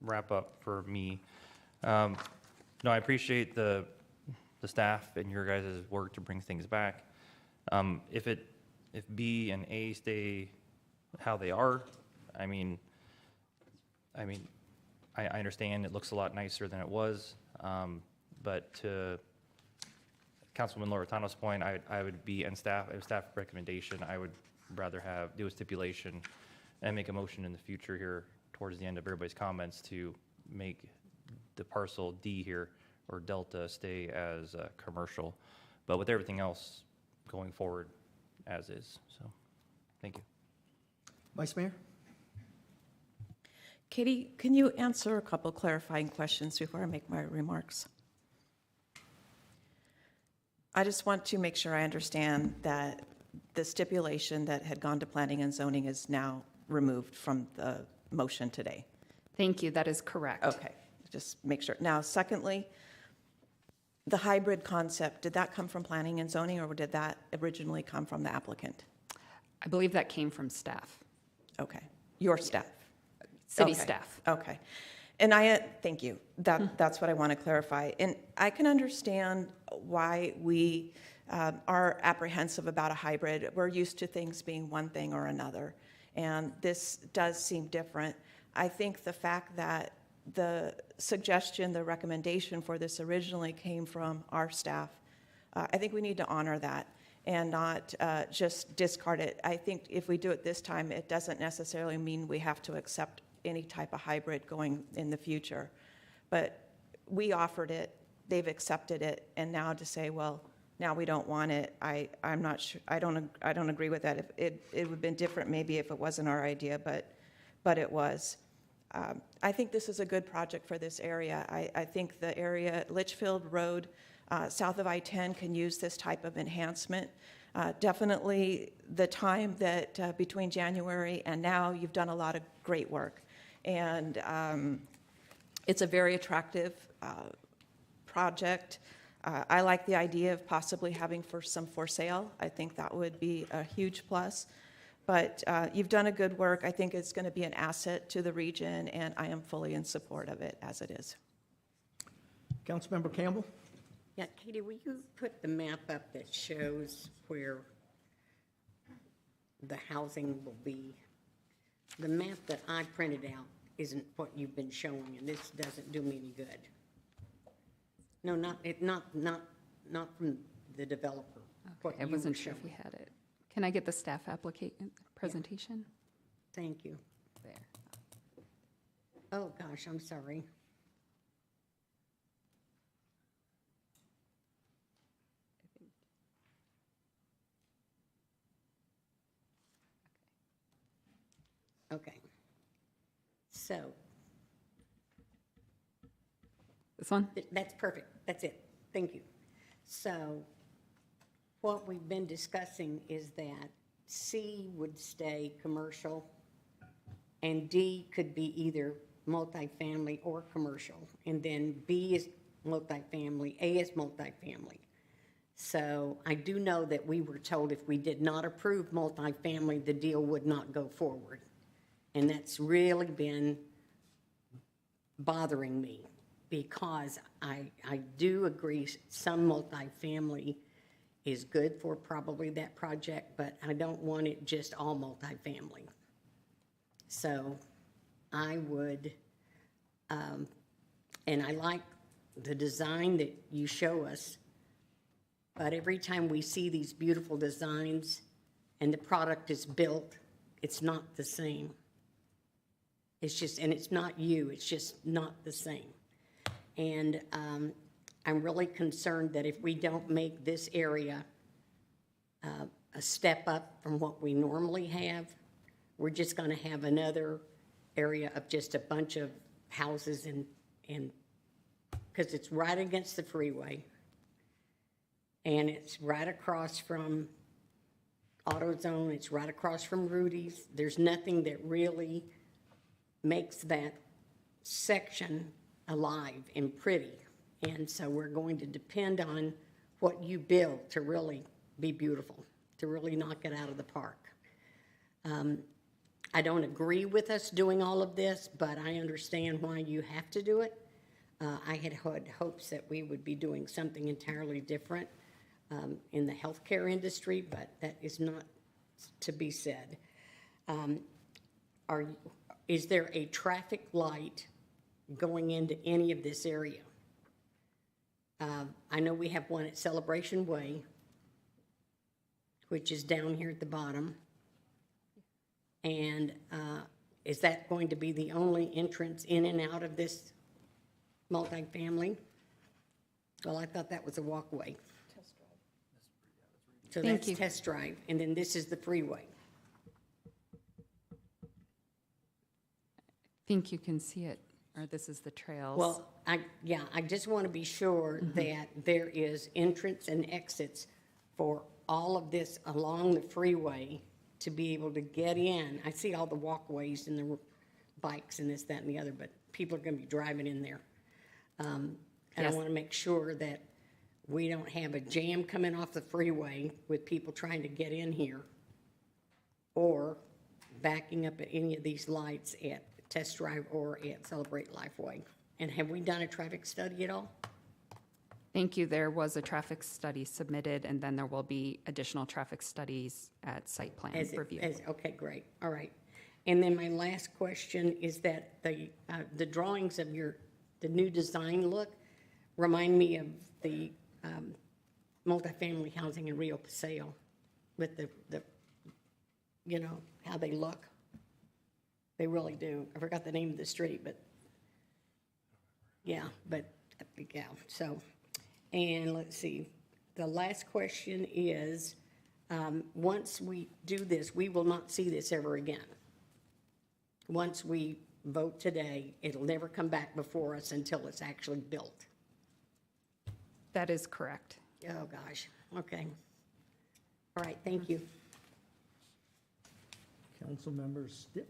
Speaker 10: wrap up for me, no, I appreciate the staff and your guys' work to bring things back. If B and A stay how they are. I mean, I understand it looks a lot nicer than it was, but to Councilman Loretano's point, I would be, and staff recommendation, I would rather do a stipulation and make a motion in the future here towards the end of everybody's comments to make the parcel D here, or Delta, stay as commercial, but with everything else going forward as is. So, thank you.
Speaker 2: Vice Mayor?
Speaker 6: Katie, can you answer a couple clarifying questions before I make my remarks? I just want to make sure I understand that the stipulation that had gone to planning and zoning is now removed from the motion today.
Speaker 18: Thank you, that is correct.
Speaker 6: Okay, just make sure. Now, secondly, the hybrid concept, did that come from planning and zoning, or did that originally come from the applicant?
Speaker 18: I believe that came from staff.
Speaker 6: Okay, your staff?
Speaker 18: City
Speaker 6: Okay,
Speaker 18: staff.
Speaker 6: Okay. And thank you. That's what I want to clarify. And I can understand why we are apprehensive about a hybrid. We're used to things being one thing or another, and this does seem different. I think the fact that the suggestion, the recommendation for this originally came from our staff, I think we need to honor that and not just discard it. I think if we do it this time, it doesn't necessarily mean we have to accept any type of hybrid going in the future. But we offered it, they've accepted it, and now to say, well, now we don't want it, I'm not sure, I don't agree with that. It would have been different maybe if it wasn't our idea, but it was. I think this is a good project for this area. I think the area, Litchfield Road, south of I-10, can use this type of enhancement. Definitely the time that between January and now, you've done a lot of great work. And it's a very attractive project. I like the idea of possibly having some for sale. I think that would be a huge plus. But you've done a good work. I think it's going to be an asset to the region, and I am fully in support of it as it is.
Speaker 2: Councilmember Campbell?
Speaker 11: Yeah, Katie, will you put the map up that shows where the housing will be? The map that I printed out isn't what you've been showing, and this doesn't do me any good. No, not from the developer.
Speaker 18: Okay, I wasn't sure if we had it. Can I get the staff presentation?
Speaker 11: Thank you.
Speaker 18: There.
Speaker 11: Oh, gosh, I'm sorry. Okay. So.
Speaker 18: This one?
Speaker 11: That's perfect. That's it. Thank you. So what we've been discussing is that C would stay commercial and D could be either multifamily or commercial. And then B is multifamily, A is multifamily. So I do know that we were told if we did not approve multifamily, the deal would not go forward. And that's really been bothering me because I do agree some multifamily is good for probably that project, but I don't want it just all multifamily. So I would, and I like the design that you show us, but every time we see these beautiful designs and the product is built, it's not the same. It's just, and it's not you, it's just not the same. And I'm really concerned that if we don't make this area a step up from what we normally have, we're just going to have another area of just a bunch of houses and because it's right against the freeway and it's right across from AutoZone, it's right across from Rudy's. There's nothing that really makes that section alive and pretty. And so we're going to depend on what you build to really be beautiful, to really knock it out of the park. I don't agree with us doing all of this, but I understand why you have to do it. I had hopes that we would be doing something entirely different in the healthcare industry, but that is not to be said. Is there a traffic light going into any of this area? I know we have one at Celebration Way, which is down here at the bottom. And is that going to be the only entrance in and out of this multifamily? Well, I thought that was a walkway. So
Speaker 18: Thank
Speaker 11: that's
Speaker 18: you.
Speaker 11: Test Drive, and then this is the freeway.
Speaker 18: Think you can see it, or this is the trails.
Speaker 11: Well, I just want to be sure that there is entrance and exits for all of this along the freeway to be able to get in. I see all the walkways and the bikes and this, that, and the other, but people are going to be driving in there. And I
Speaker 18: Yes.
Speaker 11: want to make sure that we don't have a jam coming off the freeway with people trying to get in here or backing up at any of these lights at Test Drive or at Celebrate Lifeway. And have we done a traffic study at all?
Speaker 18: Thank you. There was a traffic study submitted, and then there will be additional traffic studies at site plan review.
Speaker 11: Okay, great, all right. And then my last question is that the drawings of the new design look remind me of the multifamily housing in Rio Paseo with the how they look. They really do. I forgot the name of the street, but yeah, so. And let's see, the last question is, once we do this, we will not see this ever again. Once we vote today, it'll never come back before us until it's actually built.
Speaker 18: That is correct.
Speaker 11: Oh, gosh, okay. All right, thank you.
Speaker 2: Councilmember Stipp.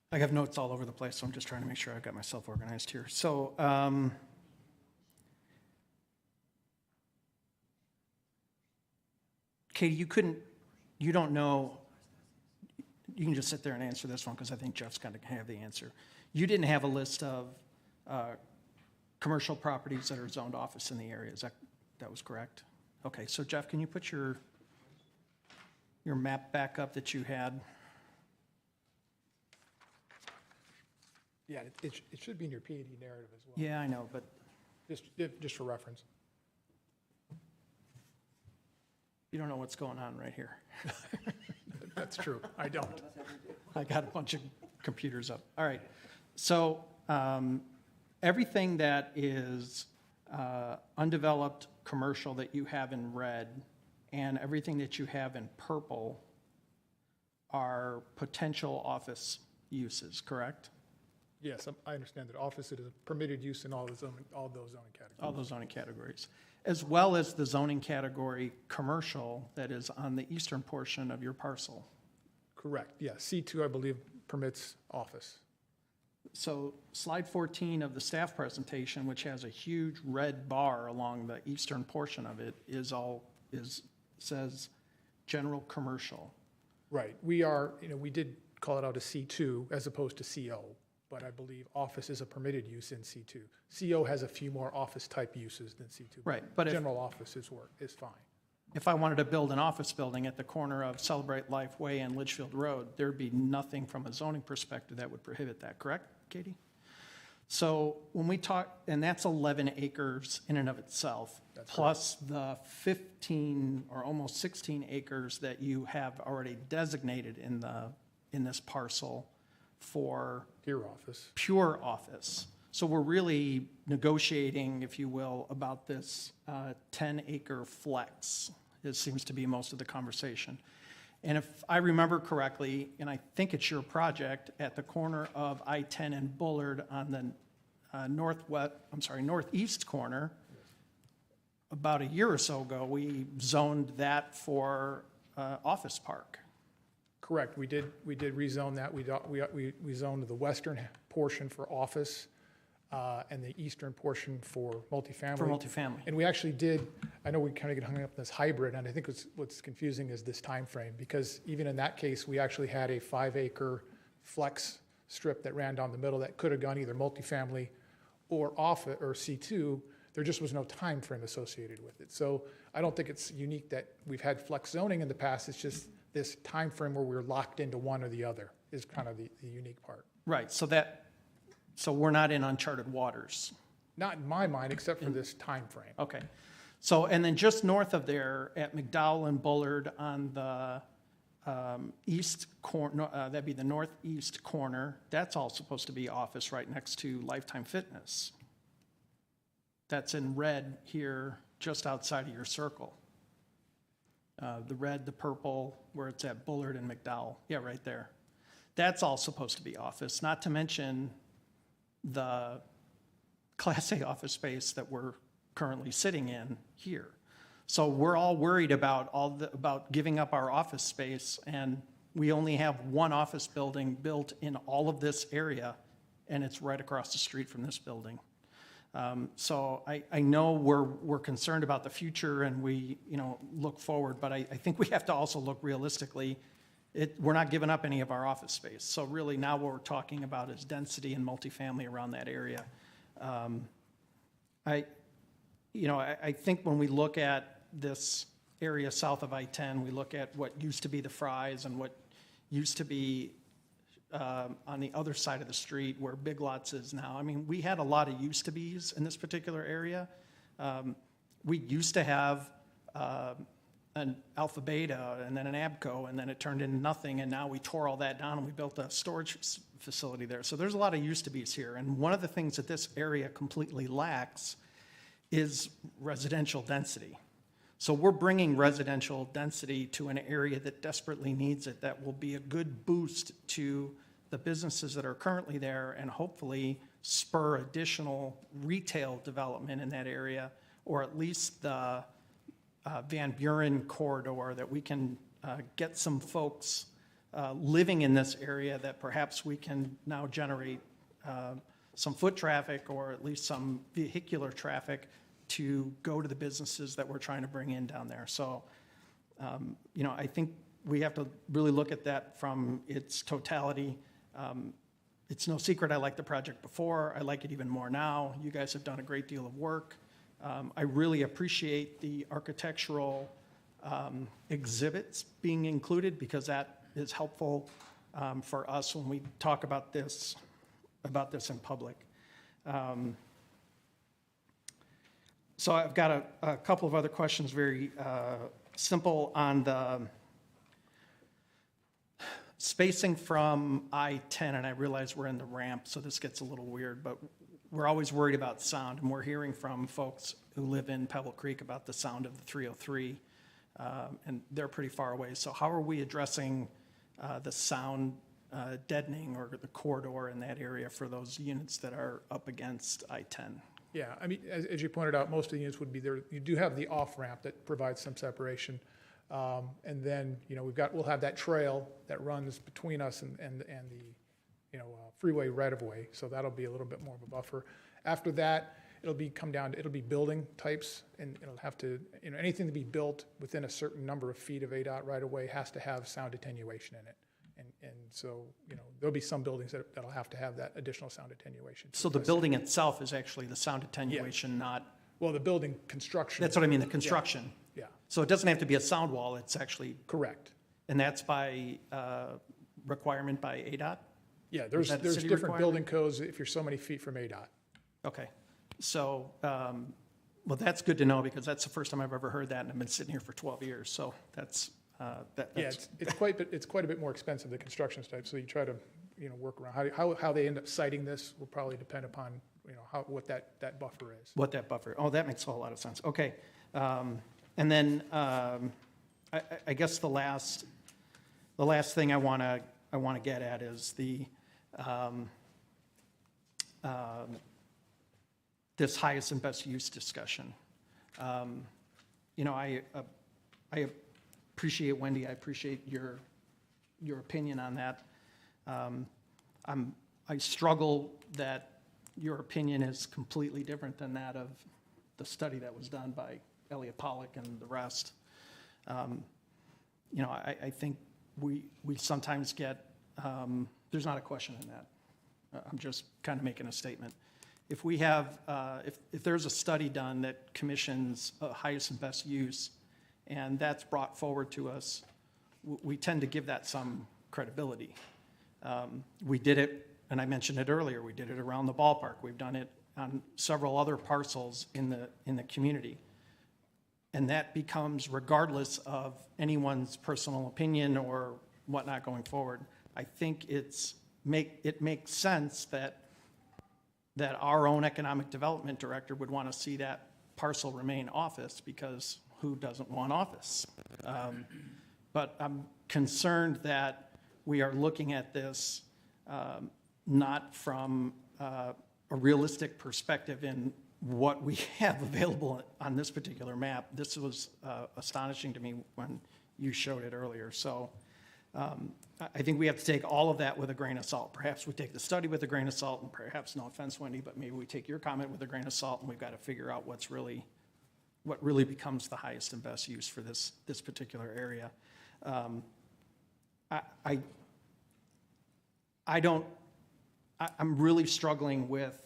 Speaker 9: I have notes all over the place, so I'm just trying to make sure I've got myself organized here. So, Katie, you don't know, you can just sit there and answer this one because I think Jeff's going to have the answer. You didn't have a list of commercial properties that are zoned office in the area, that was correct? Okay, so Jeff, can you put your map back up that you had?
Speaker 19: Yeah, it should be in your PAD narrative as well.
Speaker 9: Yeah, I know, but
Speaker 19: Just for reference.
Speaker 9: you don't know what's going on right here.
Speaker 19: That's true. I don't.
Speaker 9: I got a bunch of computers up. All right. So everything that is undeveloped commercial that you have in red and everything that you have in purple are potential office uses, correct?
Speaker 19: Yes, I understand that office is a permitted use in all those zoning categories.
Speaker 9: All those zoning categories, as well as the zoning category commercial that is on the eastern portion of your parcel.
Speaker 19: Correct, yeah. C2, I believe, permits office.
Speaker 9: So slide 14 of the staff presentation, which has a huge red bar along the eastern portion of it, says general commercial.
Speaker 19: Right, we did call it out as C2 as opposed to CO, but I believe office is a permitted use in C2. CO has a few more office-type uses than C2.
Speaker 9: Right, but if-
Speaker 19: general office is fine.
Speaker 9: If I wanted to build an office building at the corner of Celebrate Life Way and Litchfield Road, there'd be nothing from a zoning perspective that would prohibit that, correct, Katie? So when we talk, and that's 11 acres in and of itself, plus the 15 or almost 16 acres that you have already designated in this parcel for pure office. So we're really negotiating, if you will, about this 10-acre flex. It seems to be most of the conversation. And if I remember correctly, and I think it's your project, at the corner of I-10 and Bullard on the northeast corner, about a year or so ago, we zoned that for office park.
Speaker 19: Correct, we did rezone that. We zoned the western portion for office and the eastern portion for multifamily.
Speaker 9: For multifamily.
Speaker 19: And we actually did, I know we kind of get hung up in this hybrid, and I think what's confusing is this time frame, because even in that case, we actually had a 5-acre flex strip that ran down the middle that could have gone either multifamily or office or C2 there just was no time frame associated with it. So I don't think it's unique that we've had flex zoning in the past. It's just this time frame where we're locked into one or the other is kind of the unique part.
Speaker 9: Right, so we're not in uncharted waters.
Speaker 19: Not in my mind, except for this time frame.
Speaker 9: Okay. So, and then just north of there at McDowell and Bullard on the east corner, that'd be the northeast corner, that's all supposed to be office right next to Lifetime Fitness. That's in red here, just outside of your circle. The red, the purple, where it's at Bullard and McDowell. Yeah, right there. That's all supposed to be office, not to mention the Class A office space that we're currently sitting in here. So we're all worried about about giving up our office space, and we only have one office building built in all of this area, and it's right across the street from this building. So I know we're concerned about the future, and we look forward, but I think we have to also look realistically. We're not giving up any of our office space. So really now what we're talking about is density and multifamily around that area. I think when we look at this area south of I-10, we look at what used to be the Fry's and what used to be on the other side of the street where Big Lots is now. I mean, we had a lot of used to be's in this particular area. We used to have an Alpha Beta and then an Abco, and then it turned into nothing, and now we tore all that down and we built a storage facility there. So there's a lot of used to be's here, and one of the things that this area completely lacks is residential density. So we're bringing residential density to an area that desperately needs it, that will be a good boost to the businesses that are currently there and hopefully spur additional retail development in that area, or at least the Van Buren corridor, that we can get some folks living in this area, that perhaps we can now generate some foot traffic or at least some vehicular traffic to go to the businesses that we're trying to bring in down there. So, I think we have to really look at that from its totality. It's no secret I liked the project before. I like it even more now. You guys have done a great deal of work. I really appreciate the architectural exhibits being included, because that is helpful for us when we talk about this in public. So I've got a couple of other questions, very simple, on the spacing from I-10, and I realize we're in the ramp, so this gets a little weird, but we're always worried about sound, and we're hearing from folks who live in Pebble Creek about the sound of the 303, and they're pretty far away. So how are we addressing the sound deadening or the corridor in that area for those units that are up against I-10?
Speaker 19: Yeah, I mean, as you pointed out, most of the units would be there. You do have the off-ramp that provides some separation. And then, we'll have that trail that runs between us and the freeway right-of-way, so that'll be a little bit more of a buffer. After that, it'll be building types, and it'll have to, anything to be built within a certain number of feet of ADOT right-of-way has to have sound attenuation in it. And so, there'll be some buildings that'll have to have that additional sound attenuation.
Speaker 9: So the building itself is actually the sound attenuation, not...
Speaker 19: Well, the building construction.
Speaker 9: That's what I mean, the construction.
Speaker 19: Yeah.
Speaker 9: So it doesn't have to be a sound wall, it's actually...
Speaker 19: Correct.
Speaker 9: And that's by requirement by ADOT?
Speaker 19: Yeah, there's different building codes if you're so many feet from ADOT.
Speaker 9: Okay. So, well, that's good to know, because that's the first time I've ever heard that, and I've been sitting here for 12 years, so that's...
Speaker 19: Yeah, it's quite a bit more expensive, the construction type, so you try to, work around. How they end up citing this will probably depend upon, what that buffer is.
Speaker 9: What that buffer, oh, that makes a whole lot of sense. Okay. And then, I guess the last thing I want to get at is this highest and best use discussion. I appreciate, Wendy, I appreciate your opinion on that. I struggle that your opinion is completely different than that of the study that was done by Elliot Pollack and the rest. I think we sometimes get, there's not a question in that. I'm just kind of making a statement. If we have, if there's a study done that commissions highest and best use, and that's brought forward to us, we tend to give that some credibility. We did it, and I mentioned it earlier, we did it around the ballpark. We've done it on several other parcels in the community. And that becomes, regardless of anyone's personal opinion or whatnot going forward, I think it makes sense that our own economic development director would want to see that parcel remain office, because who doesn't want office? But I'm concerned that we are looking at this not from a realistic perspective in what we have available on this particular map. This was astonishing to me when you showed it earlier. So I think we have to take all of that with a grain of salt. Perhaps we take the study with a grain of salt, and perhaps, no offense, Wendy, but maybe we take your comment with a grain of salt, and we've got to figure out what really becomes the highest and best use for this particular area. I'm really struggling with,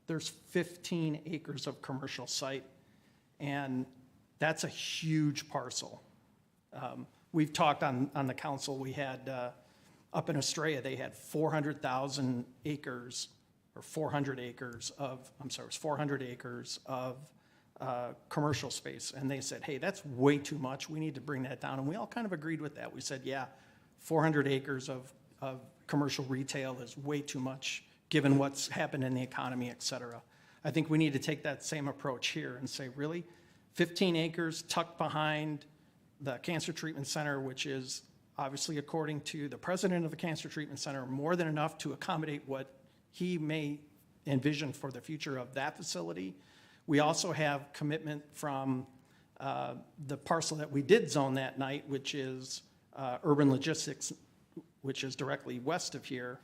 Speaker 9: there's 15 acres of commercial site, and that's a huge parcel. We've talked on the council, we had, up in Estrella, they had 400,000 acres, or 400 acres of, I'm sorry, it was 400 acres of commercial space. And they said, hey, that's way too much. We need to bring that down. And we all kind of agreed with that. We said, yeah, 400 acres of commercial retail is way too much, given what's happened in the economy, et cetera. I think we need to take that same approach here and say, really, 15 acres tucked behind the Cancer Treatment Center, which is obviously, according to the president of the Cancer Treatment Center, more than enough to accommodate what he may envision for the future of that facility. We also have commitment from the parcel that we did zone that night, which is Urban Logistics, which is directly west of here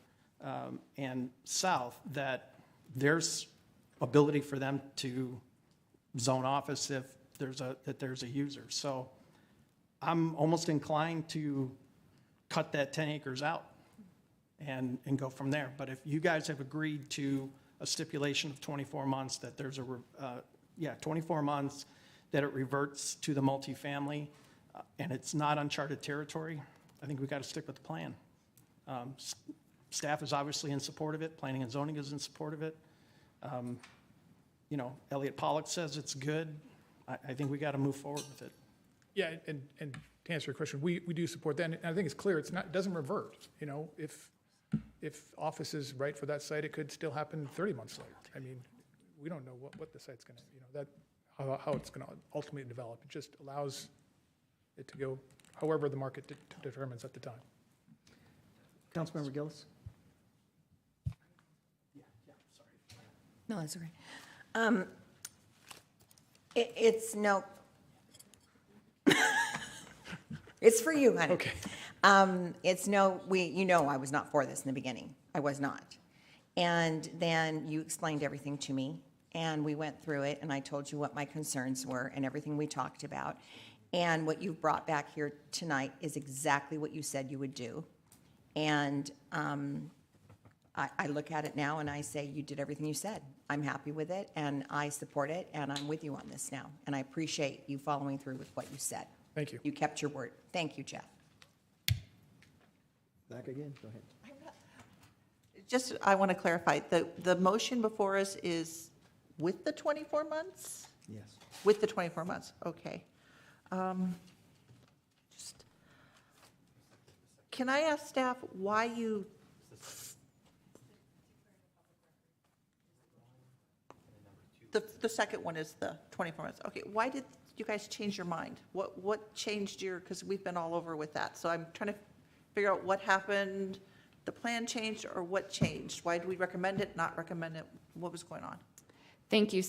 Speaker 9: and south, that there's ability for them to zone office if there's a user. So I'm almost inclined to cut that 10 acres out and go from there. But if you guys have agreed to a stipulation of 24 months, that there's 24 months, that it reverts to the multifamily, and it's not uncharted territory, I think we've got to stick with the plan. Staff is obviously in support of it. Planning and zoning is in support of it. Elliot Pollock says it's good. I think we got to move forward with it.
Speaker 19: Yeah, and to answer your question, we do support that. And I think it's clear, it doesn't revert. If office is right for that site, it could still happen 30 months later. I mean, we don't know what the site's going to, how it's going to ultimately develop. It just allows it to go however the market determines at the time.
Speaker 2: Councilmember Gillis?
Speaker 7: No, that's all right. It's no, it's for you, honey.
Speaker 19: Okay.
Speaker 7: It's no, I was not for this in the beginning. I was not. And then you explained everything to me, and we went through it, and I told you what my concerns were and everything we talked about. And what you've brought back here tonight is exactly what you said you would do. And I look at it now and I say, you did everything you said. I'm happy with it, and I support it, and I'm with you on this now. And I appreciate you following through with what you said.
Speaker 19: Thank you.
Speaker 7: You kept your word. Thank you, Jeff.
Speaker 2: Back again, go ahead.
Speaker 8: Just, I want to clarify, the motion before us is with the 24 months?
Speaker 2: Yes.
Speaker 8: With the 24 months, okay. Can I ask staff why you? The second one is the 24 months. Okay, why did you guys change your mind? What changed because we've been all over with that. So I'm trying to figure out what happened, the plan changed, or what changed? Why did we recommend it, not recommend it? What was going on?
Speaker 18: Thank you,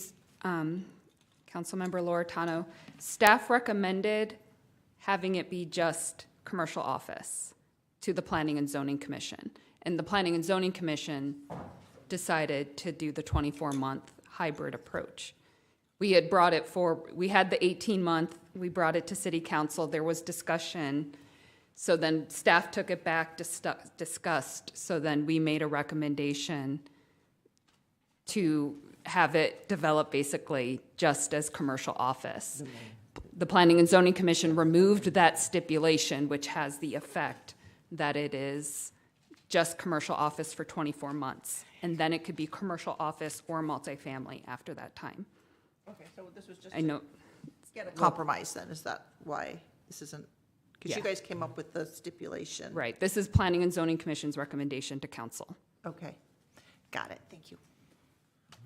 Speaker 18: Councilmember Loretano. Staff recommended having it be just commercial office to the Planning and Zoning Commission. And the Planning and Zoning Commission decided to do the 24-month hybrid approach. We had brought it we had the 18-month, we brought it to City Council, there was discussion. So then staff took it back, discussed, so then we made a recommendation to have it develop basically just as commercial office. The Planning and Zoning Commission removed that stipulation, which has the effect that it is just commercial office for 24 months. And then it could be commercial office or multifamily after that time.
Speaker 8: Okay, so this was just
Speaker 18: I know.
Speaker 8: get a compromise then, is that why this isn't? Because
Speaker 18: Yeah.
Speaker 8: you guys came up with the stipulation.
Speaker 18: Right, this is Planning and Zoning Commission's recommendation to council.
Speaker 8: Okay, got it, thank you.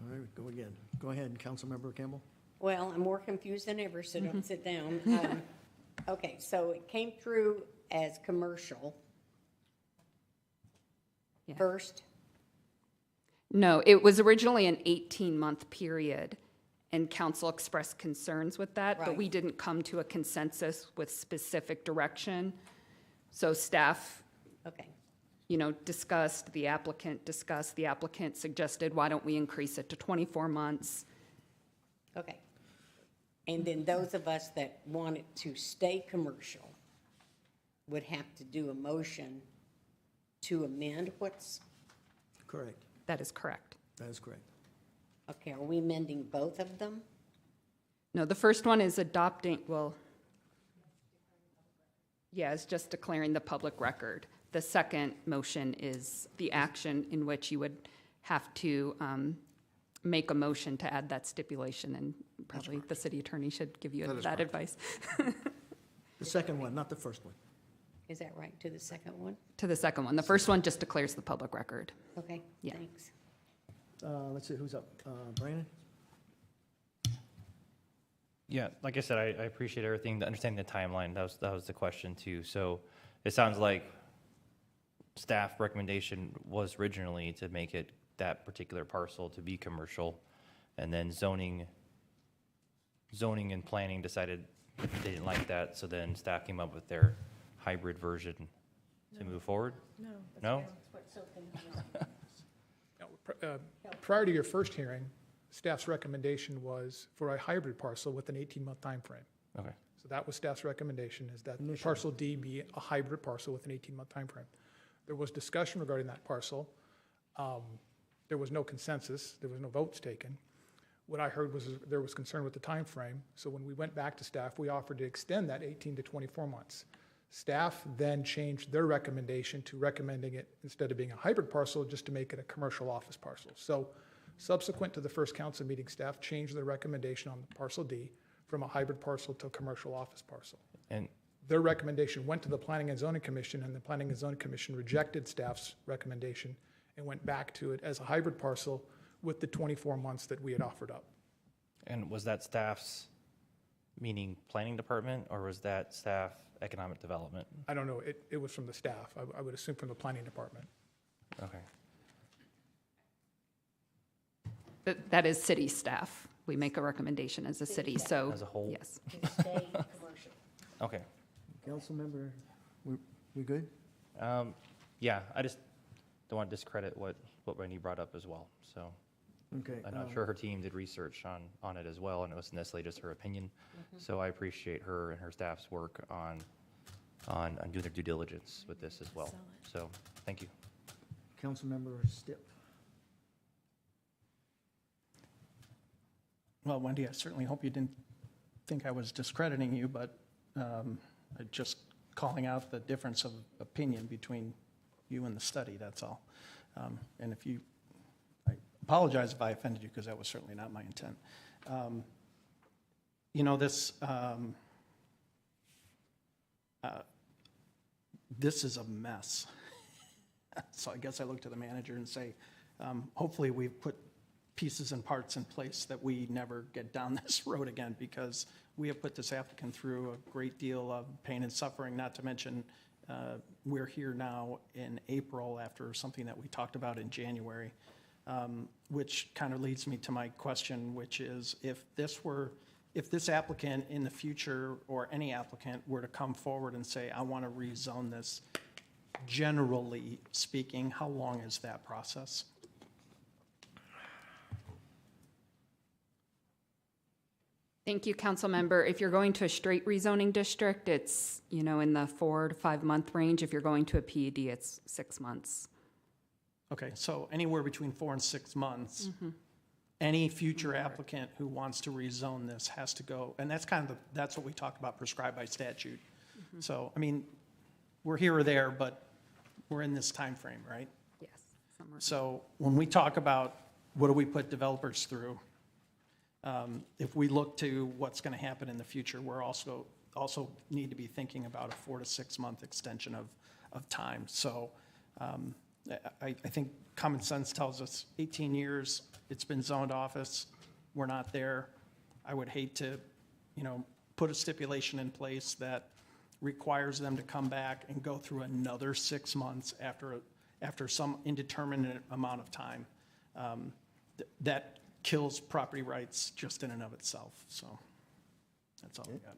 Speaker 2: All right, go again. Go ahead, Councilmember Campbell.
Speaker 11: Well, I'm more confused than ever, so don't sit down. Okay, so it came through as commercial first?
Speaker 18: No, it was originally an 18-month period, and council expressed concerns with that, but
Speaker 11: Right.
Speaker 18: we didn't come to a consensus with specific direction. So staff,
Speaker 11: Okay.
Speaker 18: discussed, the applicant suggested, why don't we increase it to 24 months?
Speaker 11: Okay. And then those of us that want it to stay commercial would have to do a motion to amend what's,
Speaker 2: Correct.
Speaker 18: That is correct.
Speaker 2: That is correct.
Speaker 11: okay, are we amending both of them?
Speaker 18: No, the first one is adopting, it's just declaring the public record. The second motion is the action in which you would have to make a motion to add that stipulation, and probably the city attorney should give you
Speaker 2: That is
Speaker 18: that
Speaker 2: correct.
Speaker 18: advice.
Speaker 2: The second one, not the first one.
Speaker 11: Is that right, to the second one?
Speaker 18: To the second one. The first one just declares the public record.
Speaker 11: Okay,
Speaker 18: Yeah.
Speaker 11: thanks.
Speaker 2: Let's see, who's up? Brandon?
Speaker 10: Yeah, like I said, I appreciate everything, understanding the timeline. That was the question too. So it sounds like staff recommendation was originally to make it that particular parcel to be commercial, and then zoning and planning decided they didn't like that, so then staff came up with their hybrid version to move forward? No?
Speaker 19: Prior to your first hearing, staff's recommendation was for a hybrid parcel with an 18-month timeframe.
Speaker 10: Okay.
Speaker 19: So that was staff's recommendation, is that parcel D be a hybrid parcel with an 18-month timeframe. There was discussion regarding that parcel. There was no consensus. There was no votes taken. What I heard was there was concern with the timeframe. So when we went back to staff, we offered to extend that 18 to 24 months. Staff then changed their recommendation to recommending it, instead of being a hybrid parcel, just to make it a commercial office parcel. So subsequent to the first council meeting, staff changed their recommendation on parcel D from a hybrid parcel to a commercial office parcel.
Speaker 10: And
Speaker 19: Their recommendation went to the Planning and Zoning Commission, and the Planning and Zoning Commission rejected staff's recommendation and went back to it as a hybrid parcel with the 24 months that we had offered up.
Speaker 10: And was that staff's, meaning planning department, or was that staff economic development?
Speaker 19: I don't know, it was from the staff. I would assume from the planning department.
Speaker 10: Okay.
Speaker 18: That is city staff. We make a recommendation as a city, so.
Speaker 10: As a whole?
Speaker 18: Yes.
Speaker 11: To stay commercial.
Speaker 10: Okay.
Speaker 2: Councilmember, we good?
Speaker 10: Yeah, I just don't want to discredit what Wendy brought up as well, so.
Speaker 2: Okay.
Speaker 10: And I'm sure her team did research on it as well, and it wasn't necessarily just her opinion. So I appreciate her and her staff's work on doing their due diligence with this as well. So, thank you.
Speaker 2: Councilmember Stipp.
Speaker 9: Well, Wendy, I certainly hope you didn't think I was discrediting you, but just calling out the difference of opinion between you and the study, that's all. And I apologize if I offended you, because that was certainly not my intent. This is a mess. So I guess I look to the manager and say, hopefully we've put pieces and parts in place that we never get down this road again, because we have put this applicant through a great deal of pain and suffering, not to mention we're here now in April after something that we talked about in January, which kind of leads me to my question, which is if this applicant in the future, or any applicant, were to come forward and say, I want to rezone this, generally speaking, how long is that process?
Speaker 18: Thank you, council member. If you're going to a straight rezoning district, it's, in the 4 to 5 month range. If you're going to a PUD, it's 6 months.
Speaker 9: Okay, so anywhere between 4 and 6 months. any future applicant who wants to rezone this has to go, and that's kind of, that's what we talked about, prescribed by statute. So, I mean, we're here or there, but we're in this time frame, right?
Speaker 11: Yes.
Speaker 9: So when we talk about what do we put developers through, if we look to what's going to happen in the future, we're also need to be thinking about a 4 to 6 month extension of time. So I think common sense tells us 18 years, it's been zoned office, we're not there. I would hate to, put a stipulation in place that requires them to come back and go through another 6 months after some indeterminate amount of time. That kills property rights just in and of itself. So that's all I got.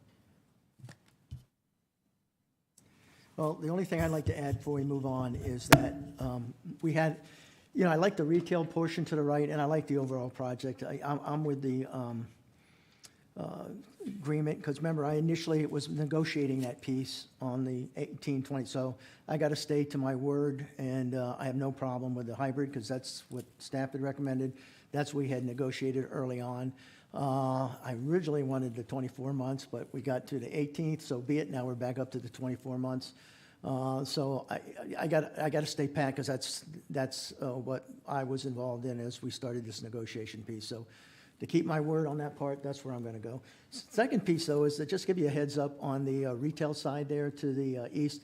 Speaker 2: Well, the only thing I'd like to add before we move on is that we had, I like the retail portion to the right, and I like the overall project. I'm with the agreement, because remember, I initially was negotiating that piece on the 1820, so I got to stay to my word, and I have no problem with the hybrid, because that's what staff had recommended. That's what we had negotiated early on. I originally wanted the 24 months, but we got to the 18th, so be it. Now we're back up to the 24 months. So I got to stay pat, because that's what I was involved in as we started this negotiation piece. So to keep my word on that part, that's where I'm going to go. Second piece, though, is to just give you a heads up on the retail side there to the east.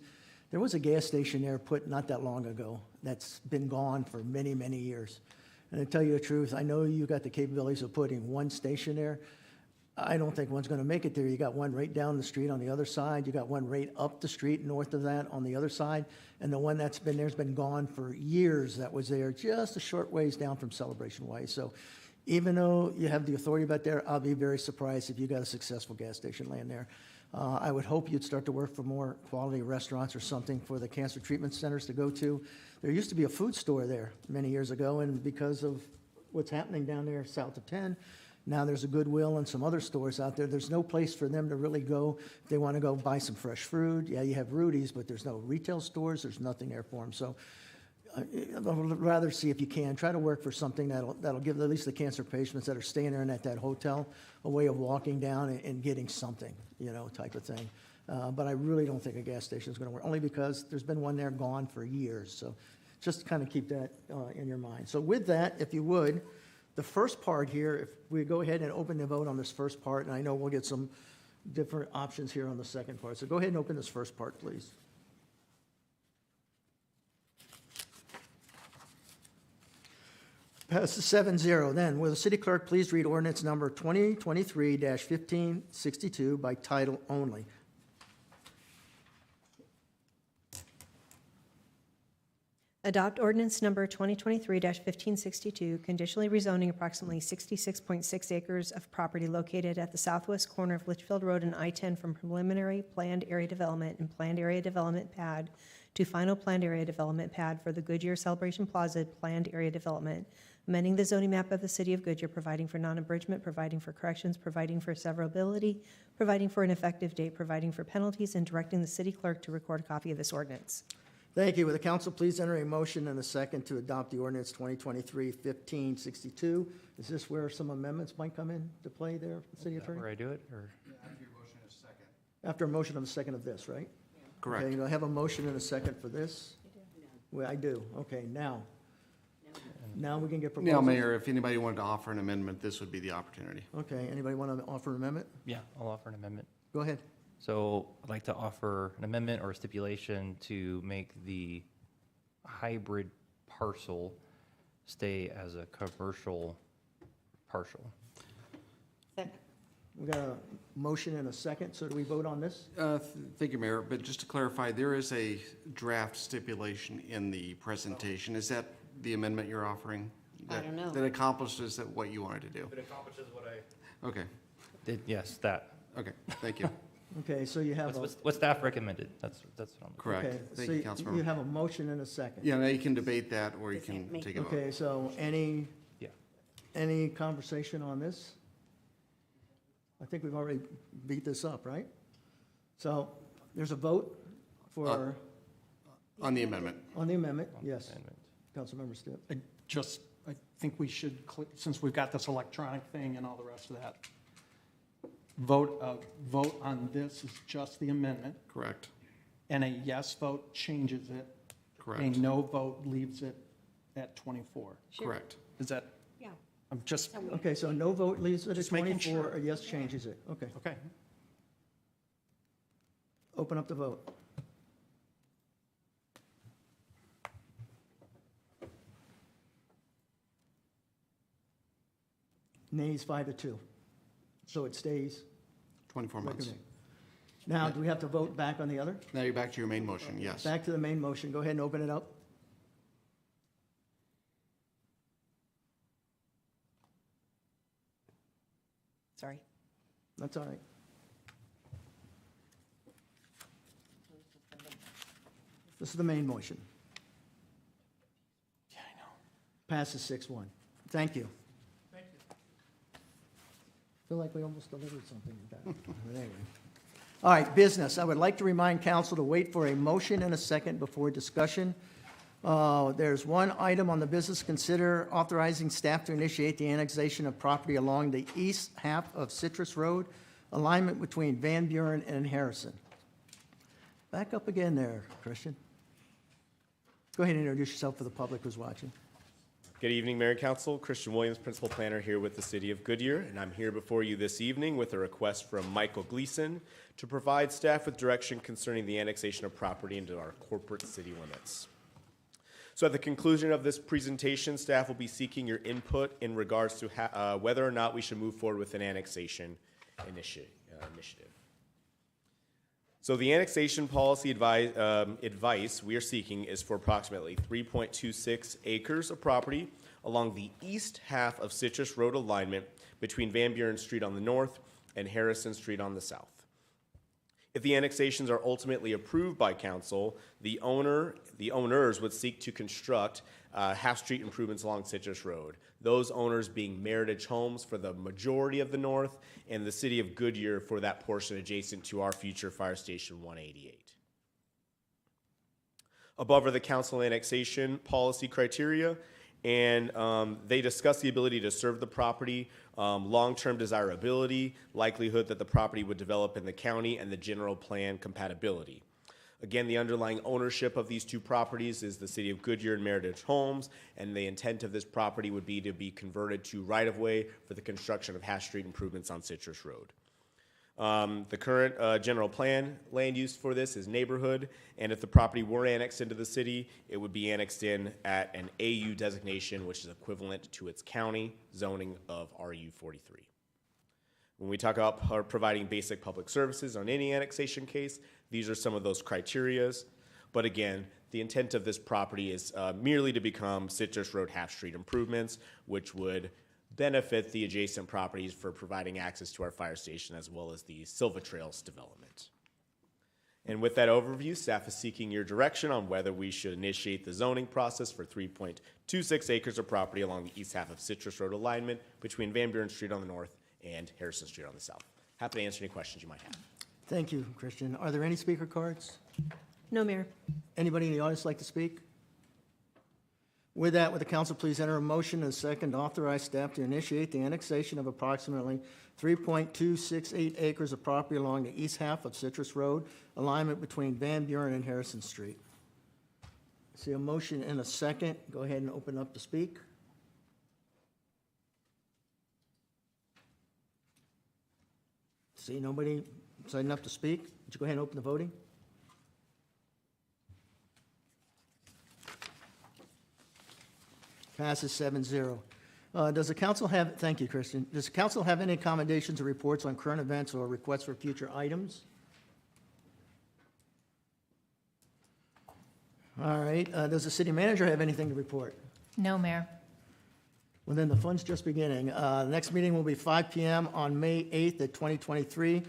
Speaker 2: There was a gas station there put not that long ago that's been gone for many, many years. And to tell you the truth, I know you got the capabilities of putting one station there. I don't think one's going to make it there. You got one right down the street on the other side. You got one right up the street north of that on the other side. And the one that's been there has been gone for years that was there just a short ways down from Celebration Way. So even though you have the authority back there, I'll be very surprised if you got a successful gas station laying there. I would hope you'd start to work for more quality restaurants or something for the cancer treatment centers to go to. There used to be a food store there many years ago, and because of what's happening down there south of 10, now there's a Goodwill and some other stores out there. There's no place for them to really go if they want to go buy some fresh fruit. Yeah, you have Rudy's, but there's no retail stores. There's nothing there for them. So I'd rather see if you can try to work for something that'll give at least the cancer patients that are staying there and at that hotel a way of walking down and getting something, type of thing. But I really don't think a gas station is going to work, only because there's been one there gone for years. So just kind of keep that in your mind. So with that, if you would, the first part here, if we go ahead and open the vote on this first part, and I know we'll get some different options here on the second part. So go ahead and open this first part, please. Passes 7-0. Then, will the city clerk please read ordinance number 2023-1562 by title only?
Speaker 13: Adopt ordinance number 2023-1562, conditionally rezoning approximately 66.6 acres of property located at the southwest corner of Litchfield Road and I-10 from preliminary planned area development and planned area development pad to final planned area development pad for the Goodyear Celebration Plaza planned area development, amending the zoning map of the city of Goodyear, providing for non-abridgment, providing for corrections, providing for severability, providing for an effective date, providing for penalties, and directing the city clerk to record a copy of this ordinance.
Speaker 2: Thank you. Will the council please enter a motion and a second to adopt the ordinance 2023-1562? Is this where some amendments might come into play there, city attorney?
Speaker 10: Where I do it, or?
Speaker 2: After a motion of a second of this, right?
Speaker 3: Correct.
Speaker 2: Okay, do I have a motion and a second for this? Well, I do. Okay, now we can get proposals.
Speaker 3: Now, Mayor, if anybody wanted to offer an amendment, this would be the opportunity.
Speaker 2: Okay, anybody want to offer an amendment?
Speaker 10: Yeah, I'll offer an amendment.
Speaker 2: Go ahead.
Speaker 10: So I'd like to offer an amendment or a stipulation to make the hybrid parcel stay as a commercial partial.
Speaker 2: We got a motion and a second, so do we vote on this?
Speaker 3: Thank you, Mayor, but just to clarify, there is a draft stipulation in the presentation. Is that the amendment you're offering?
Speaker 11: I don't know.
Speaker 3: That accomplishes what you wanted to do?
Speaker 10: It accomplishes what I.
Speaker 3: Okay,
Speaker 10: Yes, that.
Speaker 3: okay, thank you.
Speaker 2: Okay, so you have
Speaker 10: What staff recommended, that's what I'm.
Speaker 3: Correct.
Speaker 2: Okay,
Speaker 3: Thank
Speaker 2: so
Speaker 3: you, Councilmember.
Speaker 2: you have a motion and a second.
Speaker 3: Yeah, now you can debate that, or you can take a vote.
Speaker 2: Okay, so any
Speaker 10: Yeah.
Speaker 2: conversation on this? I think we've already beat this up, right? So there's a vote for,
Speaker 3: On the amendment.
Speaker 2: on the amendment, yes.
Speaker 10: Amendment.
Speaker 2: Councilmember Stipp.
Speaker 9: Just I think we should, since we've got this electronic thing and all the rest of that, vote on this is just the amendment,
Speaker 3: Correct.
Speaker 9: and a yes vote changes it.
Speaker 3: Correct.
Speaker 9: A no vote leaves it at 24.
Speaker 3: Correct.
Speaker 9: Is that?
Speaker 11: Yeah.
Speaker 9: I'm just,
Speaker 2: Okay, so no vote leaves it at
Speaker 9: Just making
Speaker 2: 24,
Speaker 9: sure.
Speaker 2: a yes changes it. Okay,
Speaker 9: okay.
Speaker 2: open up the vote. Nays 5-2. So it stays.
Speaker 3: 24 months.
Speaker 2: recommended. Now, do we have to vote back on the other?
Speaker 3: Now you're back to your main motion, yes.
Speaker 2: Back to the main motion. Go ahead and open it up.
Speaker 7: Sorry.
Speaker 2: That's all right. This is the main motion.
Speaker 9: Yeah, I know.
Speaker 2: Passes 6-1. Thank you. Thank you. Feel like we almost delivered something with that. But anyway. All right, business. I would like to remind council to wait for a motion and a second before discussion. There's one item on the business, consider authorizing staff to initiate the annexation of property along the east half of Citrus Road, alignment between Van Buren and Harrison. Back up again there, Christian. Go ahead and introduce yourself for the public who's watching.
Speaker 17: Good evening, Mayor and Council. Christian Williams, Principal Planner here with the City of Goodyear, and I'm here before you this evening with a request from Michael Gleason to provide staff with direction concerning the annexation of property into our corporate city limits. So at the conclusion of this presentation, staff will be seeking your input in regards to whether or not we should move forward with an annexation initiative. So the annexation policy advice we are seeking is for approximately 3.26 acres of property along the east half of Citrus Road alignment between Van Buren Street on the north and Harrison Street on the south. If the annexations are ultimately approved by council, the owners would seek to construct half-street improvements along Citrus Road. Those owners being Meritage Homes for the majority of the north and the City of Goodyear for that portion adjacent to our future Fire Station 188. Above are the council annexation policy criteria, and they discuss the ability to serve the property, long-term desirability, likelihood that the property would develop in the county, and the general plan compatibility. Again, the underlying ownership of these two properties is the City of Goodyear and Meritage Homes, and the intent of this property would be to be converted to right-of-way for the construction of half-street improvements on Citrus Road. The current general plan land use for this is neighborhood, and if the property were annexed into the city, it would be annexed in at an AU designation, which is equivalent to its county zoning of RU 43. When we talk about providing basic public services on any annexation case, these are some of those criterias. But again, the intent of this property is merely to become Citrus Road half-street improvements, which would benefit the adjacent properties for providing access to our fire station as well as the Silva Trails development. And with that overview, staff is seeking your direction on whether we should initiate the zoning process for 3.26 acres of property along the east half of Citrus Road alignment between Van Buren Street on the north and Harrison Street on the south. Happy to answer any questions you might have.
Speaker 2: Thank you, Christian. Are there any speaker cards?
Speaker 13: No, Mayor.
Speaker 2: Anybody in the audience like to speak? With that, would the council please enter a motion and a second to authorize staff to initiate the annexation of approximately 3.268 acres of property along the east half of Citrus Road, alignment between Van Buren and Harrison Street. I see a motion and a second. Go ahead and open up to speak. See nobody signing up to speak? Would you go ahead and open the voting? Passes 7-0. Does the council have, thank you, Christian. Does the council have any accommodations or reports on current events or requests for future items? All right. Does the city manager have anything to report?
Speaker 1: No, Mayor.
Speaker 2: Well, then the fun's just beginning. The next meeting will be 5 p.m. on May 8th at 2023.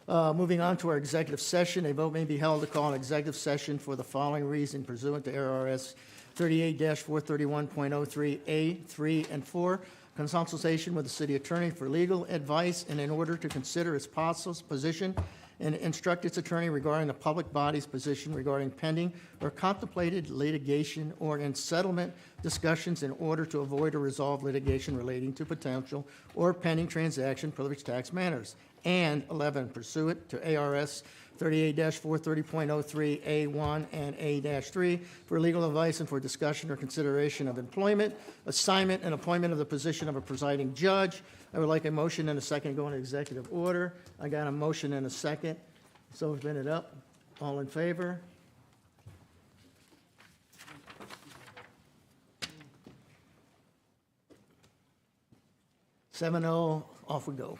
Speaker 2: Moving on to our executive session, a vote may be held to call an executive session for the following reason pursuant to RS 38-431.03A, 3, and 4, consultation with the city attorney for legal advice and in order to consider its possible position and instruct its attorney regarding the public body's position regarding pending or contemplated litigation or in settlement discussions in order to avoid or resolve litigation relating to potential or pending transaction privilege tax matters. And 11, pursuant to ARS 38-430.03A1 and A-3 for legal advice and for discussion or consideration of employment, assignment, and appointment of the position of a presiding judge. I would like a motion and a second to go into executive order. I got a motion and a second. So spin it up. All in favor? Seven oh, off we go.